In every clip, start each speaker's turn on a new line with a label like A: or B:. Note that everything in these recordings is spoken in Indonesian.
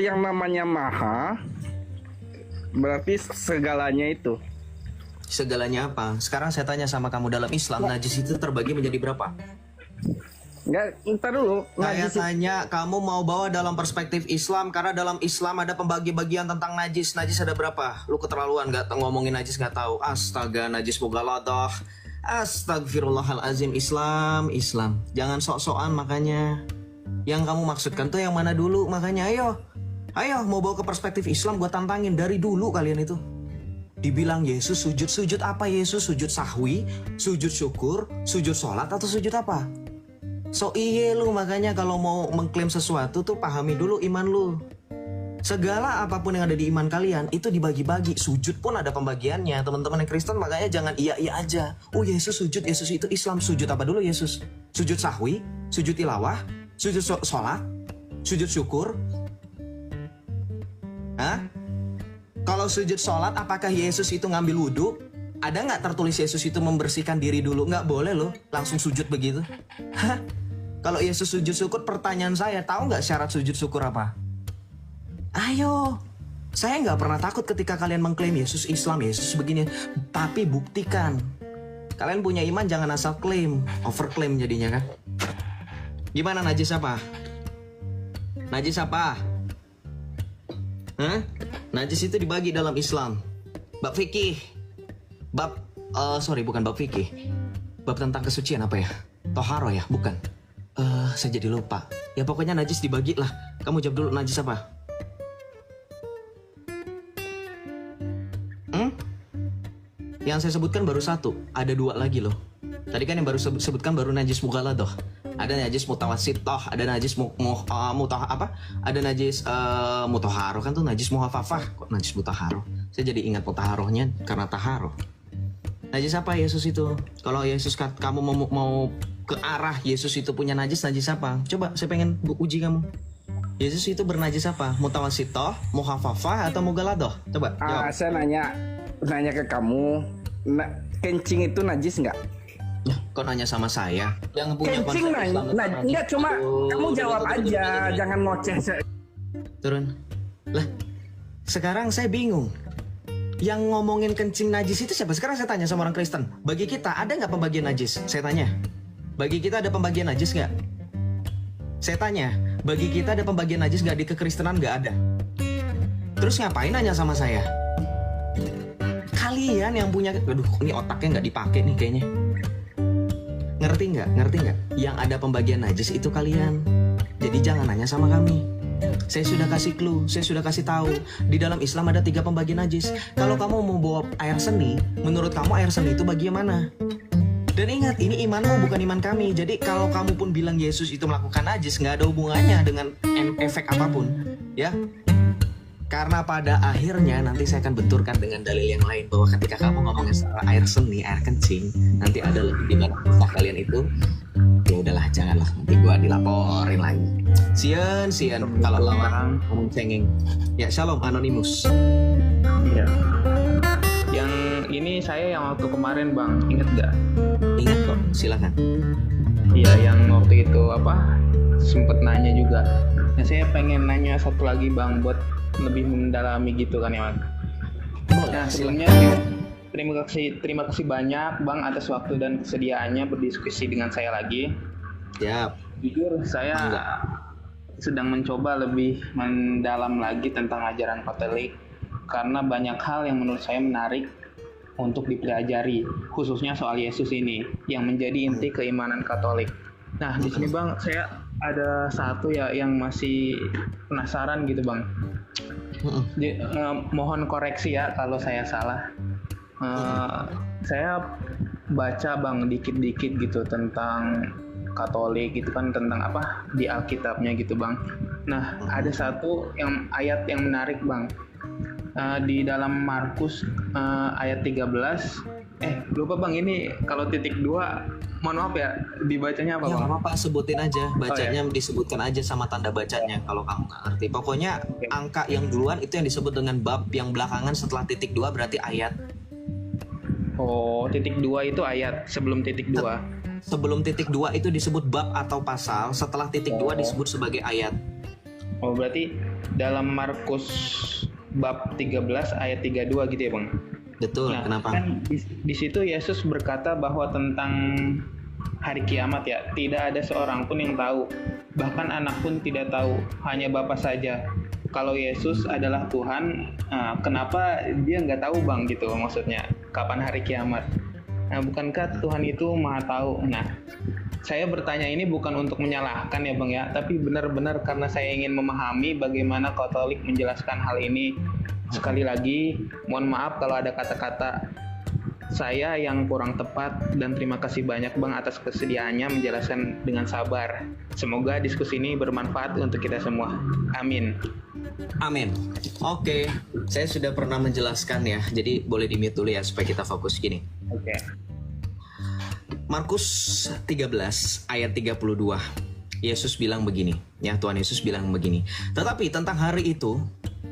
A: yang namanya maha berarti segalanya itu.
B: Segalanya apa? Sekarang saya tanya sama kamu, dalam Islam najis itu terbagi menjadi berapa?
A: Enggak, ntar dulu.
B: Saya
A: Najis
B: tanya kamu mau bawa dalam perspektif Islam, karena dalam Islam ada pembagi-bagian tentang najis. Najis ada berapa? Lu keterlaluan nggak ngomongin najis nggak tahu. Astaga, najis mughaladah. Astagfirullahalazim. Islam. Jangan sok-sokan makanya. Yang kamu maksudkan tuh yang mana dulu? Makanya ayo mau bawa ke perspektif Islam, gua tantangin dari dulu kalian itu. Dibilang Yesus sujud apa Yesus? Sujud sahwi, sujud syukur, sujud sholat, atau sujud apa? So iye lu, makanya kalau mau mengklaim sesuatu tuh pahami dulu iman lu. Segala apapun yang ada di iman kalian itu dibagi-bagi. Sujud pun ada pembagiannya. Teman-teman yang Kristen makanya jangan iya aja. Oh Yesus sujud, Yesus itu Islam. Sujud apa dulu Yesus? Sujud sahwi, sujud tilawah, sujud sholat, sujud syukur. Hah? Kalau sujud sholat, apakah Yesus itu ngambil wudhu? Ada nggak tertulis Yesus itu membersihkan diri dulu? Nggak boleh loh, langsung sujud begitu. Hah? Kalau Yesus sujud syukur, pertanyaan saya, tahu nggak syarat sujud syukur apa? Ayo, saya nggak pernah takut ketika kalian mengklaim Yesus Islam, Yesus begini. Tapi buktikan. Kalian punya iman, jangan asal klaim, overklaim jadinya kan. Gimana najis apa? Najis apa? Hah? Najis itu dibagi dalam Islam. Bab fikih. Bukan bab fikih. Bab tentang kesucian apa ya? Toharo ya? Bukan. Saya jadi lupa. Ya pokoknya najis dibagi lah. Kamu jawab dulu, najis apa? Yang saya sebutkan baru satu. Ada dua lagi loh. Tadi kan yang baru sebutkan baru najis mughaladah. Ada najis mutawassithah, ada najis ada najis mutahharoh, kan tuh najis muhaffafah. Kok najis mutahharoh? Saya jadi ingat mutahharohnya karena taharoh. Najis apa Yesus itu? Kalau Yesus kamu mau ke arah Yesus itu punya najis apa? Coba saya pengen uji kamu. Yesus itu bernajis apa? Mutawassithah, muhaffafah, atau mughaladah? Coba jawab.
A: Saya nanya ke kamu, kencing itu najis nggak?
B: Ya, kok nanya sama saya? Yang punya
A: kencing enggak, cuma kamu jawab aja, jangan ngoceh.
B: Turun. Lah, sekarang saya bingung. Yang ngomongin kencing najis itu siapa? Sekarang saya tanya sama orang Kristen. Bagi kita ada nggak pembagian najis? Saya tanya. Bagi kita ada pembagian najis nggak? Saya tanya. Bagi kita ada pembagian najis nggak? Di kekristenan nggak ada. Terus ngapain nanya sama saya? Kalian yang punya, aduh, ini otaknya nggak dipakai nih kayaknya. Ngerti nggak? Yang ada pembagian najis itu kalian. Jadi jangan nanya sama kami. Saya sudah kasih clue, saya sudah kasih tahu. Di dalam Islam ada 3 pembagian najis. Kalau kamu mau bawa air seni, menurut kamu air seni itu bagian mana? Dan ingat, ini imanmu bukan iman kami. Jadi kalau kamu pun bilang Yesus itu melakukan najis, nggak ada hubungannya dengan efek apapun, ya. Karena pada akhirnya nanti saya akan benturkan dengan dalil yang lain, bahwa ketika kamu ngomongin soal air seni, air kencing, nanti ada lebih di mana kisah kalian itu. Ya udahlah, janganlah, nanti gua dilaporin lagi. Sian kalau lawan ngomong cengeng. Ya, shalom Anonymous.
C: Iya. Yang ini saya yang waktu kemarin Bang, inget gak?
B: Ingat kok, silakan.
C: Iya, yang waktu itu sempet nanya juga. Nah, saya pengen nanya satu lagi Bang, buat lebih mendalami gitu kan ya Bang. Nah, sebelumnya terima kasih banyak Bang atas waktu dan kesediaannya berdiskusi dengan saya lagi.
B: Siap.
C: Jujur saya sedang mencoba lebih mendalam lagi tentang ajaran Katolik, karena banyak hal yang menurut saya menarik untuk dipelajari, khususnya soal Yesus ini yang menjadi inti keimanan Katolik. Nah, di sini Bang, saya ada satu ya yang masih penasaran gitu Bang. Mohon koreksi ya kalau saya salah. Saya baca Bang dikit-dikit gitu tentang Katolik gitu kan, tentang di Alkitabnya gitu Bang. Nah, ada satu ayat yang menarik Bang. Di dalam Markus ayat 13. Lupa Bang, ini kalau titik 2 mohon maaf ya, dibacanya apa
B: ya,
C: Bang?
B: apa sebutin aja, bacanya disebutkan aja sama tanda bacanya kalau kamu nggak ngerti. Pokoknya angka yang duluan itu yang disebut dengan bab, yang belakangan setelah titik 2 berarti ayat.
C: Oh, titik 2 itu ayat, sebelum titik 2.
B: Sebelum titik 2 itu disebut bab atau pasal, setelah titik 2 disebut sebagai ayat.
C: Oh, berarti dalam Markus bab 13 ayat 32 gitu ya Bang.
B: Betul,
C: Nah,
B: kenapa?
C: kan di situ Yesus berkata bahwa tentang hari kiamat ya, tidak ada seorang pun yang tahu, bahkan anak pun tidak tahu, hanya Bapa saja. Kalau Yesus adalah Tuhan, kenapa dia nggak tahu Bang gitu maksudnya, kapan hari kiamat? Nah, bukankah Tuhan itu maha tahu? Nah, saya bertanya ini bukan untuk menyalahkan ya Bang ya, tapi benar-benar karena saya ingin memahami bagaimana Katolik menjelaskan hal ini. Sekali lagi, mohon maaf kalau ada kata-kata saya yang kurang tepat, dan terima kasih banyak Bang atas kesediaannya menjelaskan dengan sabar. Semoga diskusi ini bermanfaat untuk kita semua. Amin.
B: Amin. Oke, saya sudah pernah menjelaskan ya, jadi boleh di-mute dulu ya supaya kita fokus gini.
C: Oke.
B: Markus 13 ayat 32. Yesus bilang begini, ya Tuhan Yesus bilang begini. Tetapi tentang hari itu,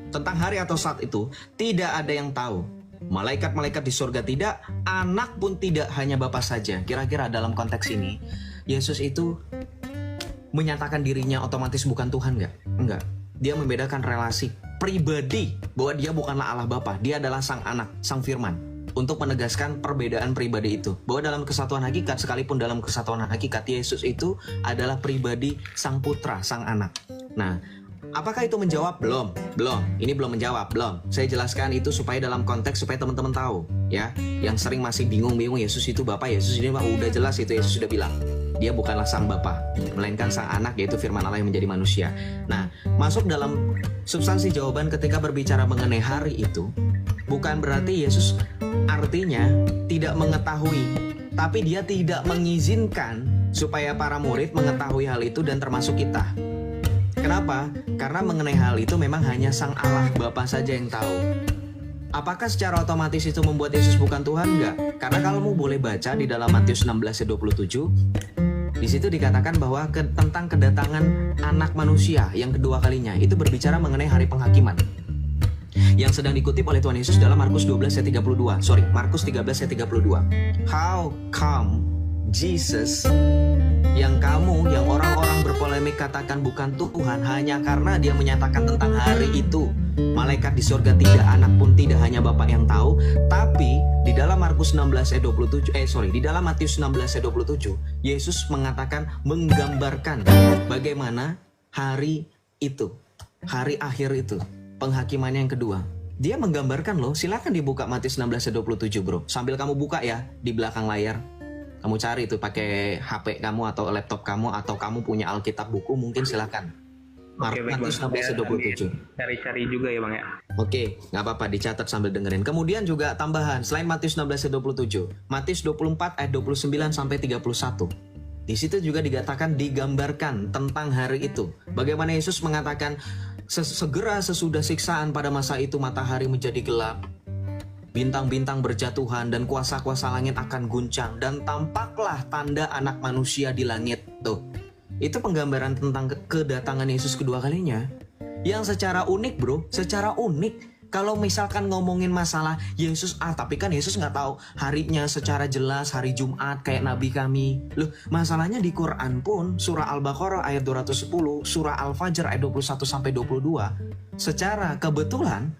B: tentang hari atau saat itu, tidak ada yang tahu. Malaikat-malaikat di surga tidak, anak pun tidak, hanya Bapa saja. Kira-kira dalam konteks ini, Yesus itu menyatakan dirinya otomatis bukan Tuhan nggak? Enggak. Dia membedakan relasi pribadi, bahwa dia bukanlah Allah Bapa, dia adalah sang anak, sang firman. Untuk menegaskan perbedaan pribadi itu, bahwa dalam kesatuan hakikat, sekalipun dalam kesatuan hakikat, Yesus itu adalah pribadi sang putra, sang anak. Nah, apakah itu menjawab? Belum. Ini belum menjawab, belum. Saya jelaskan itu supaya dalam konteks, supaya teman-teman tahu, ya. Yang sering masih bingung Yesus itu Bapa, Yesus ini Pak, udah jelas itu Yesus sudah bilang. Dia bukanlah sang Bapa, melainkan sang anak, yaitu firman Allah yang menjadi manusia. Nah, masuk dalam substansi jawaban ketika berbicara mengenai hari itu, bukan berarti Yesus artinya tidak mengetahui, tapi dia tidak mengizinkan supaya para murid mengetahui hal itu, dan termasuk kita. Kenapa? Karena mengenai hal itu memang hanya sang Allah Bapa saja yang tahu. Apakah secara otomatis itu membuat Yesus bukan Tuhan? Enggak. Karena kalau kamu boleh baca di dalam Matius 16:27, di situ dikatakan bahwa tentang kedatangan anak manusia yang kedua kalinya, itu berbicara mengenai hari penghakiman. Yang sedang dikutip oleh Tuhan Yesus dalam Markus 12:32. Markus 13:32. How come Jesus yang orang-orang berpolemik katakan bukan Tuhan hanya karena dia menyatakan tentang hari itu, malaikat di surga tidak, anak pun tidak, hanya Bapa yang tahu. Tapi di dalam Markus 16:27, di dalam Matius 16:27, Yesus mengatakan, menggambarkan bagaimana hari itu, hari akhir itu, penghakimannya yang kedua. Dia menggambarkan loh, silakan dibuka Matius 16:27 bro. Sambil kamu buka ya di belakang layar. Kamu cari itu pakai HP kamu atau laptop kamu, atau kamu punya Alkitab buku mungkin, silakan. Matius 16:27.
C: Cari-cari juga ya Bang ya.
B: Oke, nggak apa-apa, dicatat sambil dengerin. Kemudian juga tambahan, selain Matius 16:27, Matius 24 ayat 29 sampai 31. Di situ juga dikatakan, digambarkan tentang hari itu. Bagaimana Yesus mengatakan, segera sesudah siksaan pada masa itu matahari menjadi gelap, bintang-bintang berjatuhan, dan kuasa-kuasa langit akan guncang, dan tampaklah tanda anak manusia di langit. Tuh, itu penggambaran tentang kedatangan Yesus kedua kalinya. Yang secara unik bro, secara unik. Kalau misalkan ngomongin masalah Yesus, tapi kan Yesus nggak tahu harinya secara jelas, hari Jumat kayak Nabi kami. Loh, masalahnya di Quran pun, surah Al-Baqarah ayat 210, surah Al-Fajr ayat 21-22, secara kebetulan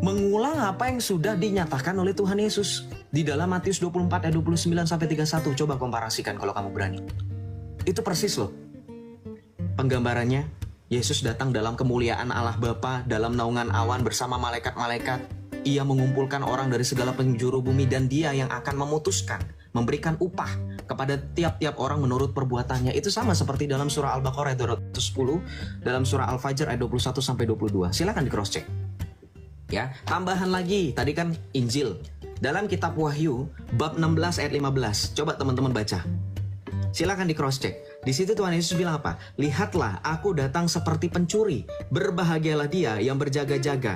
B: mengulang apa yang sudah dinyatakan oleh Tuhan Yesus di dalam Matius 24 ayat 29-31. Coba komparasikan kalau kamu berani. Itu persis loh penggambarannya. Yesus datang dalam kemuliaan Allah Bapa, dalam naungan awan bersama malaikat-malaikat. Ia mengumpulkan orang dari segala penjuru bumi, dan dia yang akan memutuskan, memberikan upah kepada tiap-tiap orang menurut perbuatannya. Itu sama seperti dalam surah Al-Baqarah ayat 210, dalam surah Al-Fajr ayat 21-22. Silakan di cross check. Ya, tambahan lagi, tadi kan Injil. Dalam kitab Wahyu bab 16 ayat 15. Coba teman-teman baca. Silakan di cross check. Di situ Tuhan Yesus bilang apa? Lihatlah, aku datang seperti pencuri. Berbahagialah dia yang berjaga-jaga.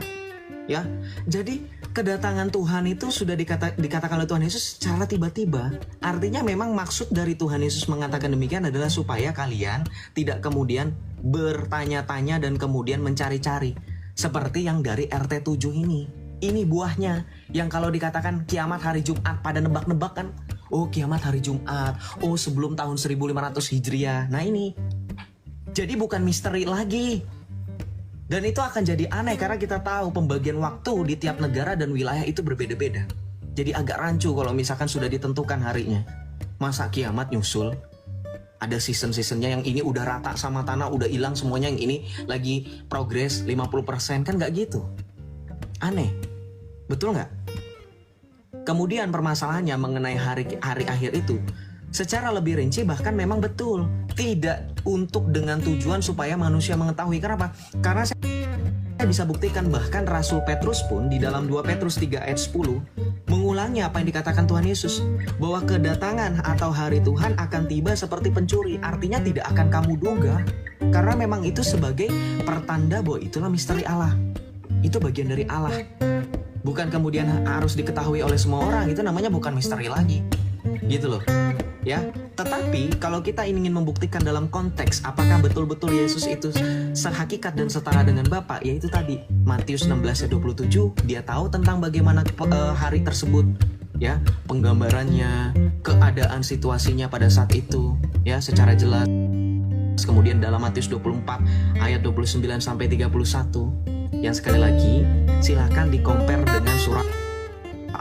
B: Ya. Jadi kedatangan Tuhan itu sudah dikatakan oleh Tuhan Yesus secara tiba-tiba. Artinya memang maksud dari Tuhan Yesus mengatakan demikian adalah supaya kalian tidak kemudian bertanya-tanya dan kemudian mencari-cari. Seperti yang dari RT 7 ini. Ini buahnya. Yang kalau dikatakan kiamat hari Jumat, pada nebak-nebak kan. Oh, kiamat hari Jumat. Oh, sebelum tahun 1500 Hijriah. Nah ini. Jadi bukan misteri lagi. Dan itu akan jadi aneh karena kita tahu pembagian waktu di tiap negara dan wilayah itu berbeda-beda. Jadi agak rancu kalau misalkan sudah ditentukan harinya. Masa kiamat nyusul? Ada season-seasonnya, yang ini udah rata sama tanah, udah hilang semuanya, yang ini lagi progres 50%, kan nggak gitu. Aneh. Betul nggak? Kemudian permasalahannya mengenai hari akhir itu, secara lebih rinci bahkan memang betul. Tidak untuk dengan tujuan supaya manusia mengetahui. Kenapa? Karena saya bisa buktikan bahkan Rasul Petrus pun di dalam 2 Petrus 3 ayat 10 mengulangi apa yang dikatakan Tuhan Yesus, bahwa kedatangan atau hari Tuhan akan tiba seperti pencuri. Artinya tidak akan kamu duga, karena memang itu sebagai pertanda bahwa itulah misteri Allah. Itu bagian dari Allah. Bukan kemudian harus diketahui oleh semua orang, itu namanya bukan misteri lagi. Gitu loh. Ya, tetapi kalau kita ingin membuktikan dalam konteks apakah betul-betul Yesus itu sehakikat dan setara dengan Bapa, yaitu tadi Matius 16 ayat 27, dia tahu tentang bagaimana hari tersebut, ya, penggambarannya, keadaan situasinya pada saat itu, ya, secara jelas. Kemudian dalam Matius 24 ayat 29 sampai 31, yang sekali lagi silakan di-compare dengan surah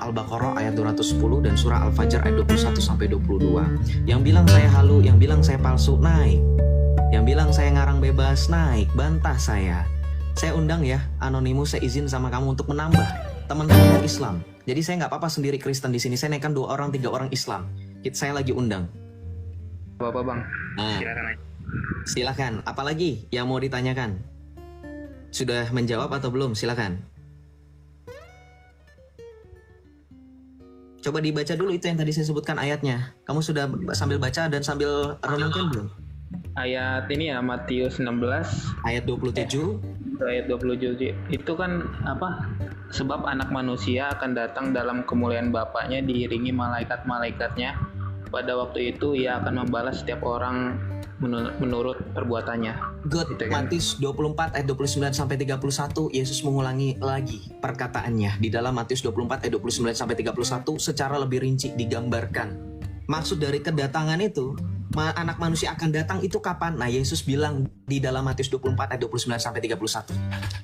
B: Al-Baqarah ayat 210 dan surah Al-Fajr ayat 21 sampai 22. Yang bilang saya halu, yang bilang saya palsu, naik. Yang bilang saya ngarang bebas, naik, bantah saya. Saya undang ya, Anonymous, saya izin sama kamu untuk menambah teman-teman Islam. Jadi saya nggak apa-apa sendiri Kristen di sini. Saya naikkan 2 orang, 3 orang Islam. Saya lagi undang.
C: Bapak bang,
B: Nah,
C: silakan aja.
B: silakan. Apalagi yang mau ditanyakan? Sudah menjawab atau belum? Silakan. Coba dibaca dulu itu yang tadi saya sebutkan ayatnya. Kamu sudah sambil baca dan sambil renungkan belum?
C: Ayat ini ya, Matius 16
B: Ayat 27.
C: ayat 27 itu kan apa? Sebab anak manusia akan datang dalam kemuliaan Bapaknya diiringi malaikat-malaikatnya. Pada waktu itu ia akan membalas setiap orang menurut perbuatannya.
B: Good.
C: Gitu kan?
B: Matius 24 ayat 29 sampai 31, Yesus mengulangi lagi perkataannya di dalam Matius 24 ayat 29 sampai 31 secara lebih rinci digambarkan. Maksud dari kedatangan itu, anak manusia akan datang itu kapan? Nah, Yesus bilang di dalam Matius 24 ayat 29 sampai 31.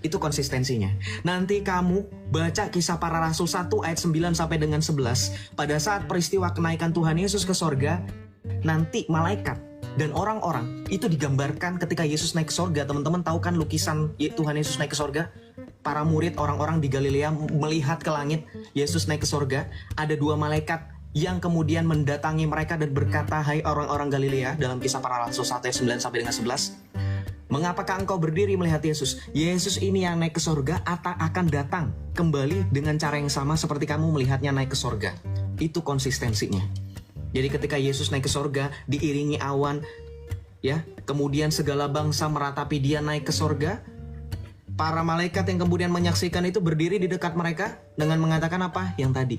B: Itu konsistensinya. Nanti kamu baca Kisah Para Rasul 1 ayat 9 sampai dengan 11. Pada saat peristiwa kenaikan Tuhan Yesus ke sorga, nanti malaikat dan orang-orang itu digambarkan ketika Yesus naik ke sorga. Teman-teman tahu kan lukisan Tuhan Yesus naik ke sorga? Para murid, orang-orang di Galilea melihat ke langit, Yesus naik ke sorga. Ada 2 malaikat yang kemudian mendatangi mereka dan berkata, hai orang-orang Galilea, dalam Kisah Para Rasul 1 ayat 9 sampai dengan 11, mengapakah engkau berdiri melihat Yesus? Yesus ini yang naik ke sorga akan datang kembali dengan cara yang sama seperti kamu melihatnya naik ke sorga. Itu konsistensinya. Jadi ketika Yesus naik ke sorga, diiringi awan, ya, kemudian segala bangsa meratapi dia naik ke sorga. Para malaikat yang kemudian menyaksikan itu berdiri di dekat mereka dengan mengatakan apa? Yang tadi,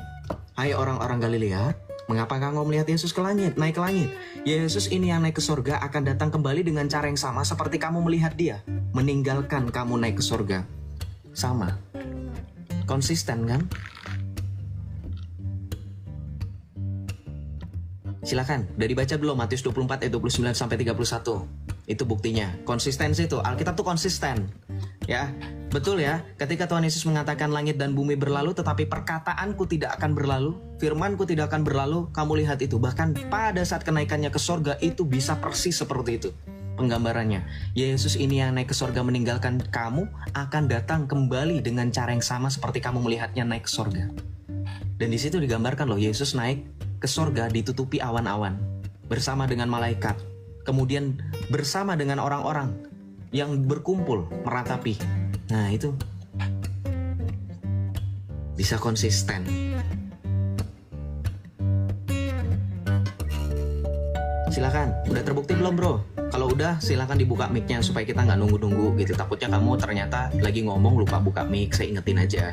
B: hai orang-orang Galilea, mengapa engkau melihat Yesus ke langit, naik ke langit? Yesus ini yang naik ke sorga akan datang kembali dengan cara yang sama seperti kamu melihat dia, meninggalkan kamu naik ke sorga. Sama. Konsisten kan? Silakan, udah dibaca belum Matius 24 ayat 29 sampai 31? Itu buktinya. Konsistensi itu, Alkitab tuh konsisten. Ya, betul ya. Ketika Tuhan Yesus mengatakan langit dan bumi berlalu, tetapi perkataanku tidak akan berlalu, firmanku tidak akan berlalu, kamu lihat itu. Bahkan pada saat kenaikannya ke sorga, itu bisa persis seperti itu penggambarannya. Yesus ini yang naik ke sorga meninggalkan kamu, akan datang kembali dengan cara yang sama seperti kamu melihatnya naik ke sorga. Dan di situ digambarkan loh, Yesus naik ke sorga ditutupi awan-awan bersama dengan malaikat, kemudian bersama dengan orang-orang yang berkumpul meratapi. Nah, itu bisa konsisten. Silakan, udah terbukti belum bro? Kalau udah, silakan dibuka mic-nya supaya kita nggak nunggu-nunggu gitu. Takutnya kamu ternyata lagi ngomong lupa buka mic, saya ingetin aja.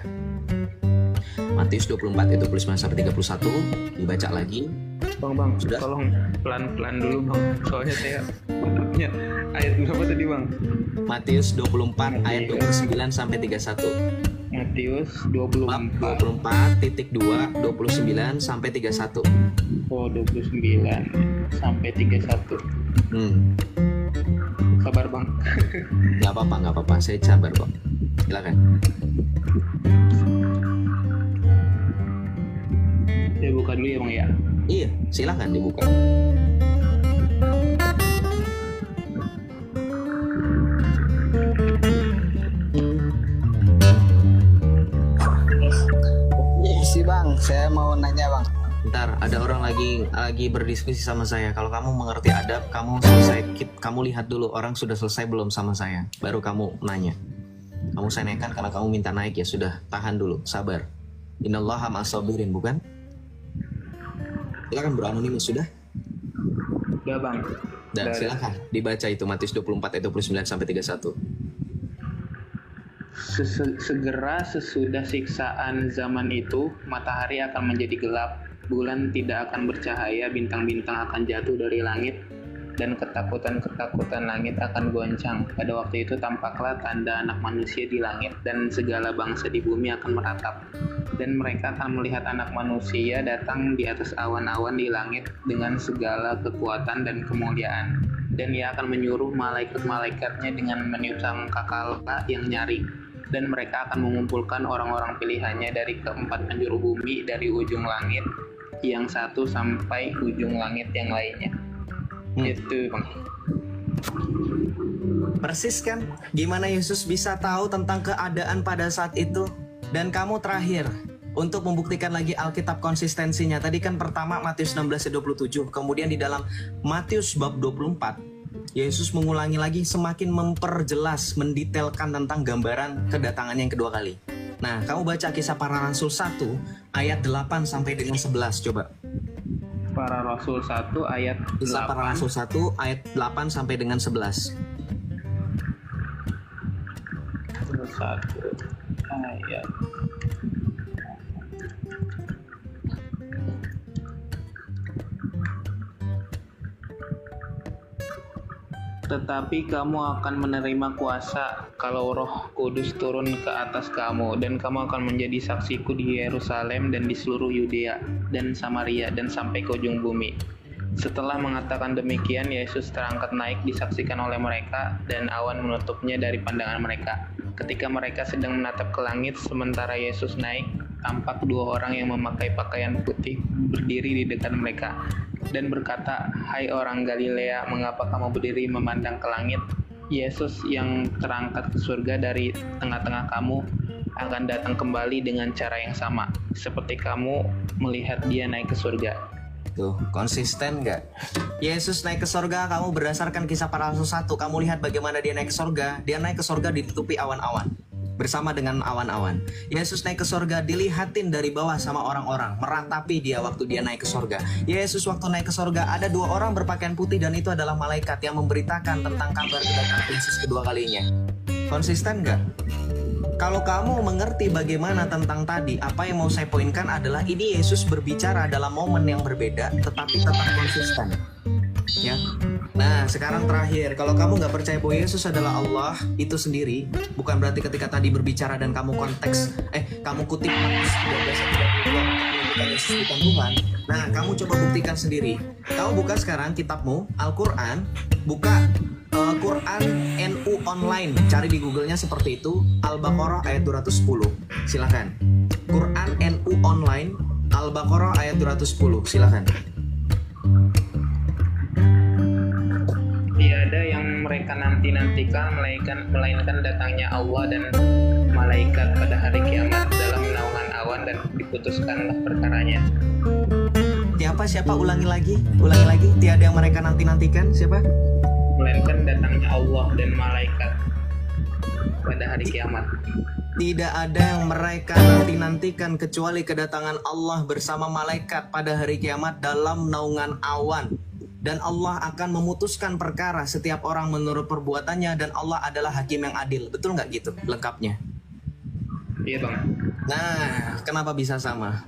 B: Matius 24 ayat 29 sampai 31 dibaca lagi.
C: Bang,
B: Sudah?
C: tolong pelan-pelan dulu bang. Soalnya saya punya ayat berapa tadi bang?
B: Matius 24 ayat 29 sampai 31.
C: Matius
B: Bab
C: 24.
B: 24.2 29 sampai 31.
C: Oh, 29 sampai 31. Sabar bang.
B: Nggak apa-apa, saya sabar kok. Silakan.
C: Saya buka dulu ya bang ya.
B: Iya, silakan dibuka.
A: Isi bang, saya mau nanya bang.
B: Ntar ada orang lagi berdiskusi sama saya. Kalau kamu mengerti adab, kamu selesai. Kamu lihat dulu orang sudah selesai belum sama saya, baru kamu nanya. Kamu saya naikkan karena kamu minta naik, ya sudah, tahan dulu, sabar. Innallaha ma'as-sabirin, bukan? Silakan Bro Anonimus, sudah?
C: Udah bang.
B: Dan
C: Udah,
B: silakan dibaca itu Matius 24 ayat 29 sampai 31.
C: Segera sesudah siksaan zaman itu, matahari akan menjadi gelap, bulan tidak akan bercahaya, bintang-bintang akan jatuh dari langit, dan ketakutan-ketakutan langit akan goncang. Pada waktu itu tampaklah tanda anak manusia di langit, dan segala bangsa di bumi akan meratap. Dan mereka akan melihat anak manusia datang di atas awan-awan di langit dengan segala kekuatan dan kemuliaan. Dan ia akan menyuruh malaikat-malaikatnya dengan meniup sangkakala yang nyaring. Dan mereka akan mengumpulkan orang-orang pilihannya dari keempat penjuru bumi, dari ujung langit yang satu sampai ujung langit yang lainnya. Itu bang.
B: Persis kan? Gimana Yesus bisa tahu tentang keadaan pada saat itu? Dan kamu terakhir untuk membuktikan lagi Alkitab konsistensinya. Tadi kan pertama Matius 16 ayat 27, kemudian di dalam Matius bab 24 Yesus mengulangi lagi, semakin memperjelas, mendetailkan tentang gambaran kedatangan yang kedua kali. Nah, kamu baca Kisah Para Rasul 1 ayat 8 sampai dengan 11, coba.
C: Para Rasul 1 ayat 8.
B: Kisah Para Rasul 1 ayat 8 sampai dengan 11.
C: 1 ayat. Tetapi kamu akan menerima kuasa kalau Roh Kudus turun ke atas kamu, dan kamu akan menjadi saksiku di Yerusalem dan di seluruh Yudea dan Samaria dan sampai ke ujung bumi. Setelah mengatakan demikian, Yesus terangkat naik disaksikan oleh mereka, dan awan menutupnya dari pandangan mereka. Ketika mereka sedang menatap ke langit, sementara Yesus naik, tampak dua orang yang memakai pakaian putih berdiri di dekat mereka dan berkata, "Hai orang Galilea, mengapa kamu berdiri memandang ke langit? Yesus yang terangkat ke surga dari tengah-tengah kamu akan datang kembali dengan cara yang sama, seperti kamu melihat dia naik ke surga."
B: Tuh, konsisten nggak? Yesus naik ke sorga, kamu berdasarkan Kisah Para Rasul 1, kamu lihat bagaimana dia naik ke sorga. Dia naik ke sorga ditutupi awan-awan, bersama dengan awan-awan. Yesus naik ke sorga, dilihatin dari bawah sama orang-orang, meratapi dia waktu dia naik ke sorga. Yesus waktu naik ke sorga, ada dua orang berpakaian putih, dan itu adalah malaikat yang memberitakan tentang kabar kedatangan Yesus kedua kalinya. Konsisten nggak? Kalau kamu mengerti bagaimana tentang tadi, apa yang mau saya poinkan adalah ini Yesus berbicara dalam momen yang berbeda, tetapi tetap konsisten. Ya. Nah, sekarang terakhir, kalau kamu nggak percaya bahwa Yesus adalah Allah itu sendiri, bukan berarti ketika tadi berbicara dan kamu kamu kutip Matius 13:32 Yesus bukan Tuhan. Nah, kamu coba buktikan sendiri. Kamu buka sekarang kitabmu, Al-Quran, buka Quran NU online, cari di Google-nya seperti itu, Al-Baqarah ayat 210. Silakan. Quran NU online, Al-Baqarah ayat 210. Silakan.
C: Tiada yang mereka nantikan melainkan datangnya Allah dan malaikat pada hari kiamat dalam naungan awan, dan diputuskanlah perkaranya.
B: Siapa? Ulangi lagi. Tiada yang mereka nantikan. Siapa?
C: Melainkan datangnya Allah dan malaikat pada hari kiamat.
B: Tidak ada yang mereka nantikan kecuali kedatangan Allah bersama malaikat pada hari kiamat dalam naungan awan. Dan Allah akan memutuskan perkara setiap orang menurut perbuatannya, dan Allah adalah hakim yang adil. Betul nggak gitu lengkapnya?
C: Iya bang.
B: Nah, kenapa bisa sama?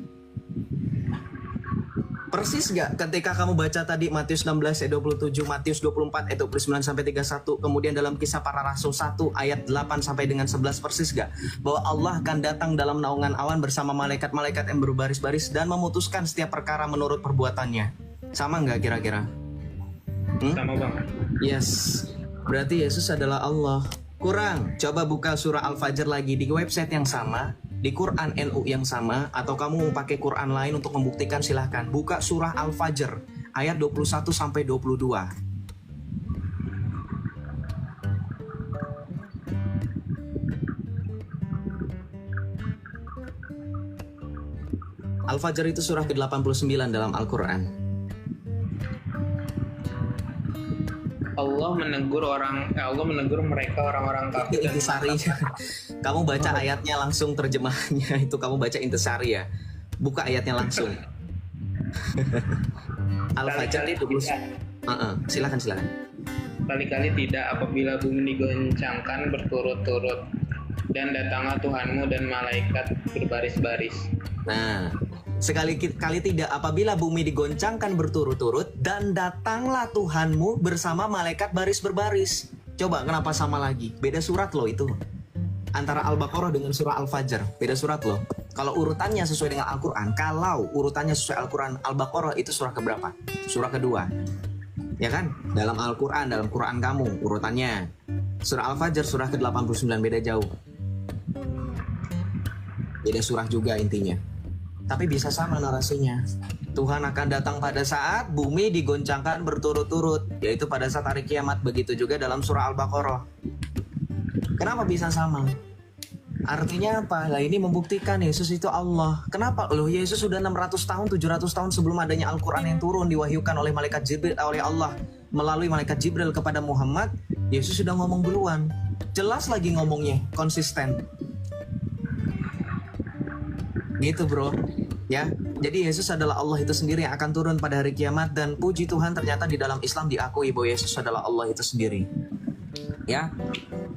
B: Persis gak ketika kamu baca tadi Matius 16 ayat 27, Matius 24 ayat 29 sampai 31, kemudian dalam Kisah Para Rasul 1 ayat 8 sampai dengan 11, persis gak bahwa Allah akan datang dalam naungan awan bersama malaikat-malaikat yang berbaris-baris dan memutuskan setiap perkara menurut perbuatannya? Sama gak kira-kira?
C: Sama bang.
B: Yes. Berarti Yesus adalah Allah. Kurang. Coba buka surah Al-Fajr lagi di website yang sama, di Quran NU yang sama, atau kamu mau pakai Quran lain untuk membuktikan, silahkan. Buka surah Al-Fajr ayat 21 sampai 22. Al-Fajr itu surah ke-89 dalam Al-Quran.
C: Allah menegur mereka orang-orang kafir.
B: Intisari. Kamu baca ayatnya langsung, terjemahnya itu kamu baca intisari ya. Buka ayatnya langsung. Al-Fajr itu silakan.
C: Kali-kali tidak apabila bumi digoncangkan berturut-turut dan datanglah Tuhanmu dan malaikat berbaris-baris.
B: Nah, sekali-kali tidak apabila bumi digoncangkan berturut-turut dan datanglah Tuhanmu bersama malaikat baris berbaris. Coba kenapa sama lagi? Beda surat loh itu. Antara Al-Baqarah dengan surah Al-Fajr, beda surat loh. Kalau urutannya sesuai dengan Al-Quran, Al-Baqarah itu surah keberapa? Surah kedua. Ya kan? Dalam Al-Quran, dalam Quran kamu urutannya. Surah Al-Fajr surah ke-89, beda jauh. Beda surah juga intinya. Tapi bisa sama narasinya. Tuhan akan datang pada saat bumi digoncangkan berturut-turut, yaitu pada saat hari kiamat. Begitu juga dalam surah Al-Baqarah. Kenapa bisa sama? Artinya apa? Lah ini membuktikan Yesus itu Allah. Kenapa? Loh, Yesus sudah 600 tahun, 700 tahun sebelum adanya Al-Quran yang turun, diwahyukan oleh malaikat Jibril, oleh Allah melalui malaikat Jibril kepada Muhammad. Yesus sudah ngomong duluan. Jelas lagi ngomongnya, konsisten. Gitu bro. Ya, jadi Yesus adalah Allah itu sendiri yang akan turun pada hari kiamat. Dan puji Tuhan ternyata di dalam Islam diakui bahwa Yesus adalah Allah itu sendiri. Ya,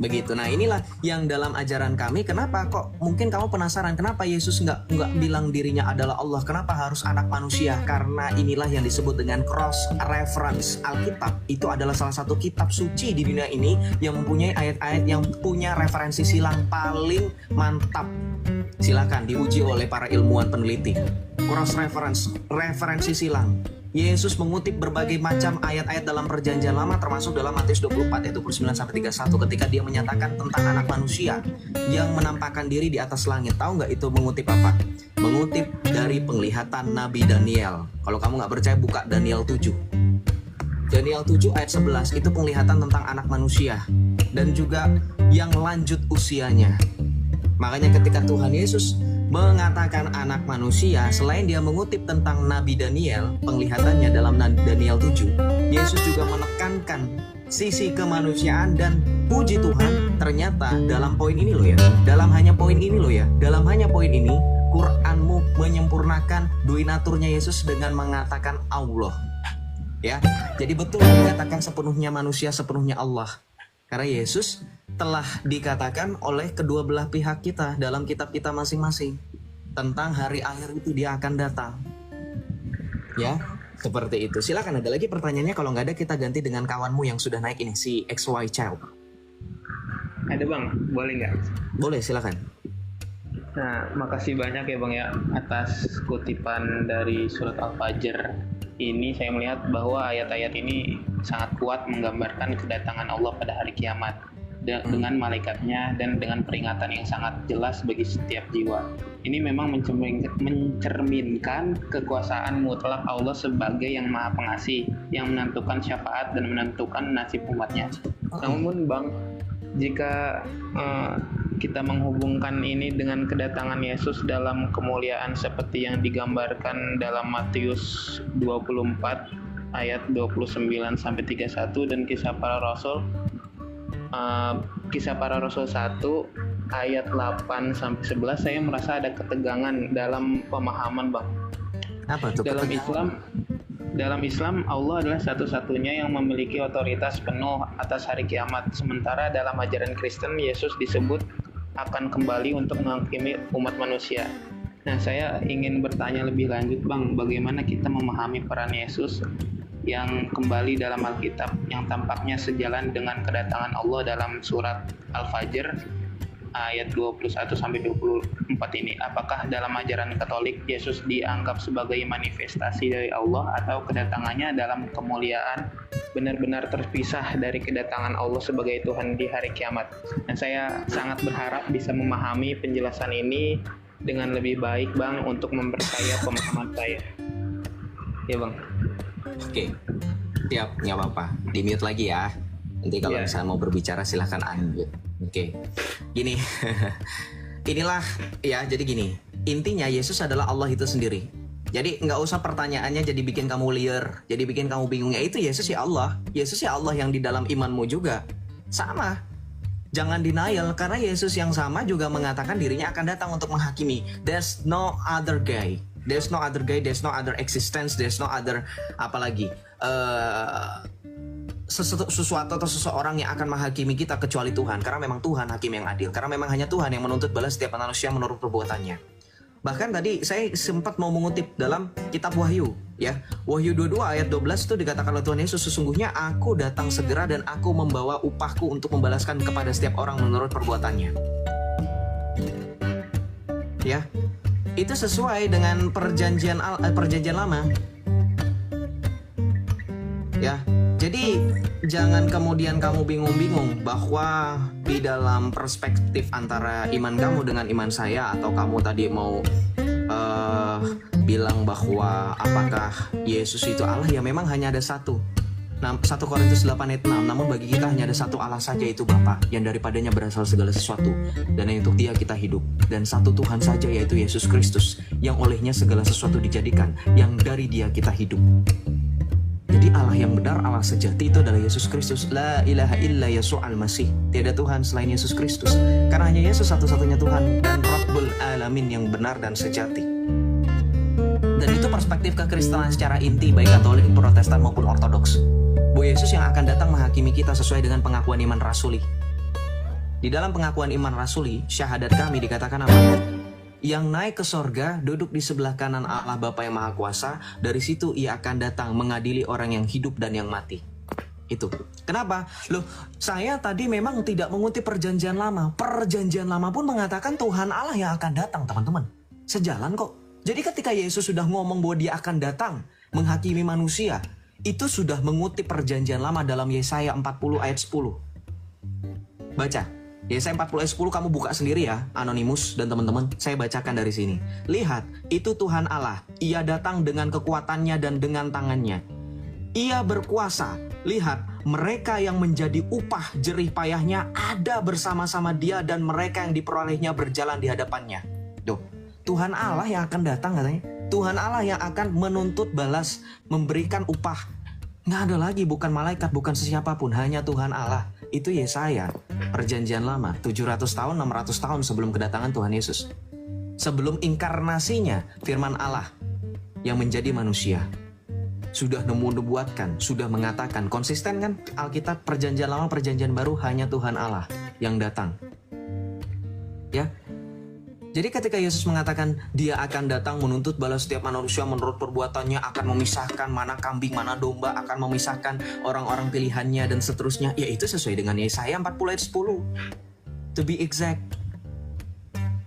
B: begitu. Nah inilah yang dalam ajaran kami. Kenapa kok mungkin kamu penasaran kenapa Yesus nggak bilang dirinya adalah Allah? Kenapa harus anak manusia? Karena inilah yang disebut dengan cross reference. Alkitab itu adalah salah satu kitab suci di dunia ini yang mempunyai ayat-ayat yang punya referensi silang paling mantap. Silakan diuji oleh para ilmuwan peneliti. Cross reference, referensi silang. Yesus mengutip berbagai macam ayat-ayat dalam perjanjian lama, termasuk dalam Matius 24 ayat 29-31 ketika dia menyatakan tentang anak manusia yang menampakkan diri di atas langit. Tahu nggak itu mengutip apa? Mengutip dari penglihatan Nabi Daniel. Kalau kamu nggak percaya, buka Daniel 7. Daniel 7 ayat 11 itu penglihatan tentang anak manusia dan juga yang lanjut usianya. Makanya ketika Tuhan Yesus mengatakan anak manusia, selain dia mengutip tentang Nabi Daniel, penglihatannya dalam Daniel 7, Yesus juga menekankan sisi kemanusiaan. Dan puji Tuhan ternyata dalam poin ini loh ya, dalam hanya poin ini Quranmu menyempurnakan doinaturnya Yesus dengan mengatakan Allah. Ya, jadi betul dikatakan sepenuhnya manusia, sepenuhnya Allah. Karena Yesus telah dikatakan oleh kedua belah pihak kita dalam kitab kita masing-masing tentang hari akhir itu dia akan datang. Ya, seperti itu. Silakan, ada lagi pertanyaannya? Kalau nggak ada, kita ganti dengan kawanmu yang sudah naik ini, si XY Child.
C: Ada bang, boleh nggak?
B: Boleh, silakan.
C: Nah, makasih banyak ya bang ya atas kutipan dari surat Al-Fajr. Ini saya melihat bahwa ayat-ayat ini sangat kuat menggambarkan kedatangan Allah pada hari kiamat dengan malaikatnya dan dengan peringatan yang sangat jelas bagi setiap jiwa. Ini memang mencerminkan kekuasaan mutlak Allah sebagai yang maha pengasih, yang menentukan syafaat dan menentukan nasib umatnya. Namun bang, jika kita menghubungkan ini dengan kedatangan Yesus dalam kemuliaan seperti yang digambarkan dalam Matius 24 ayat 29-31 dan Kisah Para Rasul 1 ayat 8-11, saya merasa ada ketegangan dalam pemahaman bang.
B: Apa tuh?
C: Dalam Islam Allah adalah satu-satunya yang memiliki otoritas penuh atas hari kiamat. Sementara dalam ajaran Kristen Yesus disebut akan kembali untuk menghakimi umat manusia. Nah, saya ingin bertanya lebih lanjut bang, bagaimana kita memahami peran Yesus yang kembali dalam Alkitab yang tampaknya sejalan dengan kedatangan Allah dalam surat Al-Fajr ayat 21-24 ini. Apakah dalam ajaran Katolik Yesus dianggap sebagai manifestasi dari Allah atau kedatangannya dalam kemuliaan benar-benar terpisah dari kedatangan Allah sebagai Tuhan di hari kiamat? Dan saya sangat berharap bisa memahami penjelasan ini dengan lebih baik, Bang, untuk memperkaya pemahaman saya. Ya, Bang.
B: Oke, siap, nggak apa-apa. Di-mute lagi ya. Nanti kalau
C: Iya.
B: misalnya mau berbicara silahkan unmute. Oke, gini. Inilah ya, jadi gini. Intinya Yesus adalah Allah itu sendiri. Jadi nggak usah pertanyaannya jadi bikin kamu liar, jadi bikin kamu bingung. Ya itu Yesus ya Allah. Yesus ya Allah yang di dalam imanmu juga. Sama. Jangan denial, karena Yesus yang sama juga mengatakan dirinya akan datang untuk menghakimi. There's no other guy. There's no other guy, there's no other existence, there's no other apalagi sesuatu atau seseorang yang akan menghakimi kita kecuali Tuhan. Karena memang Tuhan hakim yang adil. Karena memang hanya Tuhan yang menuntut balas setiap manusia menurut perbuatannya. Bahkan tadi saya sempat mau mengutip dalam kitab Wahyu, ya. Wahyu 22 ayat 12 itu dikatakan oleh Tuhan Yesus, sesungguhnya aku datang segera dan aku membawa upahku untuk membalaskan kepada setiap orang menurut perbuatannya. Ya. Itu sesuai dengan perjanjian lama. Ya. Jadi jangan kemudian kamu bingung-bingung bahwa di dalam perspektif antara iman kamu dengan iman saya, atau kamu tadi mau bilang bahwa apakah Yesus itu Allah, ya memang hanya ada satu. Nah, 1 Korintus 8 ayat 6, namun bagi kita hanya ada satu Allah saja, yaitu Bapa, yang daripadanya berasal segala sesuatu, dan yang untuk Dia kita hidup. Dan satu Tuhan saja, yaitu Yesus Kristus, yang olehnya segala sesuatu dijadikan, yang dari Dia kita hidup. Jadi Allah yang benar, Allah sejati itu adalah Yesus Kristus. La ilaha illa Yesua al-Masih. Tiada Tuhan selain Yesus Kristus. Karena hanya Yesus satu-satunya Tuhan dan Rabbul Alamin yang benar dan sejati. Dan itu perspektif kekristenan secara inti, baik Katolik, Protestan maupun Ortodoks. Bahwa Yesus yang akan datang menghakimi kita sesuai dengan pengakuan iman rasuli. Di dalam pengakuan iman rasuli, syahadat kami dikatakan apa? Yang naik ke sorga, duduk di sebelah kanan Allah Bapa yang Maha Kuasa. Dari situ Ia akan datang mengadili orang yang hidup dan yang mati. Itu. Kenapa? Loh, saya tadi memang tidak mengutip perjanjian lama. Perjanjian lama pun mengatakan Tuhan Allah yang akan datang, teman-teman. Sejalan kok. Jadi ketika Yesus sudah ngomong bahwa Dia akan datang menghakimi manusia, itu sudah mengutip perjanjian lama dalam Yesaya 40 ayat 10. Baca. Yesaya 40 ayat 10 kamu buka sendiri ya, Anonymous dan teman-teman. Saya bacakan dari sini. Lihat, itu Tuhan Allah. Ia datang dengan kekuatannya dan dengan tangannya. Ia berkuasa. Lihat, mereka yang menjadi upah jerih payahnya ada bersama-sama Dia, dan mereka yang diperolehnya berjalan di hadapannya. Tuh, Tuhan Allah yang akan datang katanya. Tuhan Allah yang akan menuntut balas, memberikan upah. Nggak ada lagi, bukan malaikat, bukan sesiapapun, hanya Tuhan Allah. Itu Yesaya, perjanjian lama, 700 tahun, 600 tahun sebelum kedatangan Tuhan Yesus. Sebelum inkarnasinya, firman Allah yang menjadi manusia. Sudah nubuatkan, sudah mengatakan, konsisten kan Alkitab, perjanjian lama, perjanjian baru, hanya Tuhan Allah yang datang. Ya. Jadi ketika Yesus mengatakan Dia akan datang menuntut balas setiap manusia menurut perbuatannya, akan memisahkan mana kambing, mana domba, akan memisahkan orang-orang pilihannya dan seterusnya, ya itu sesuai dengan Yesaya 40 ayat 10. To be exact.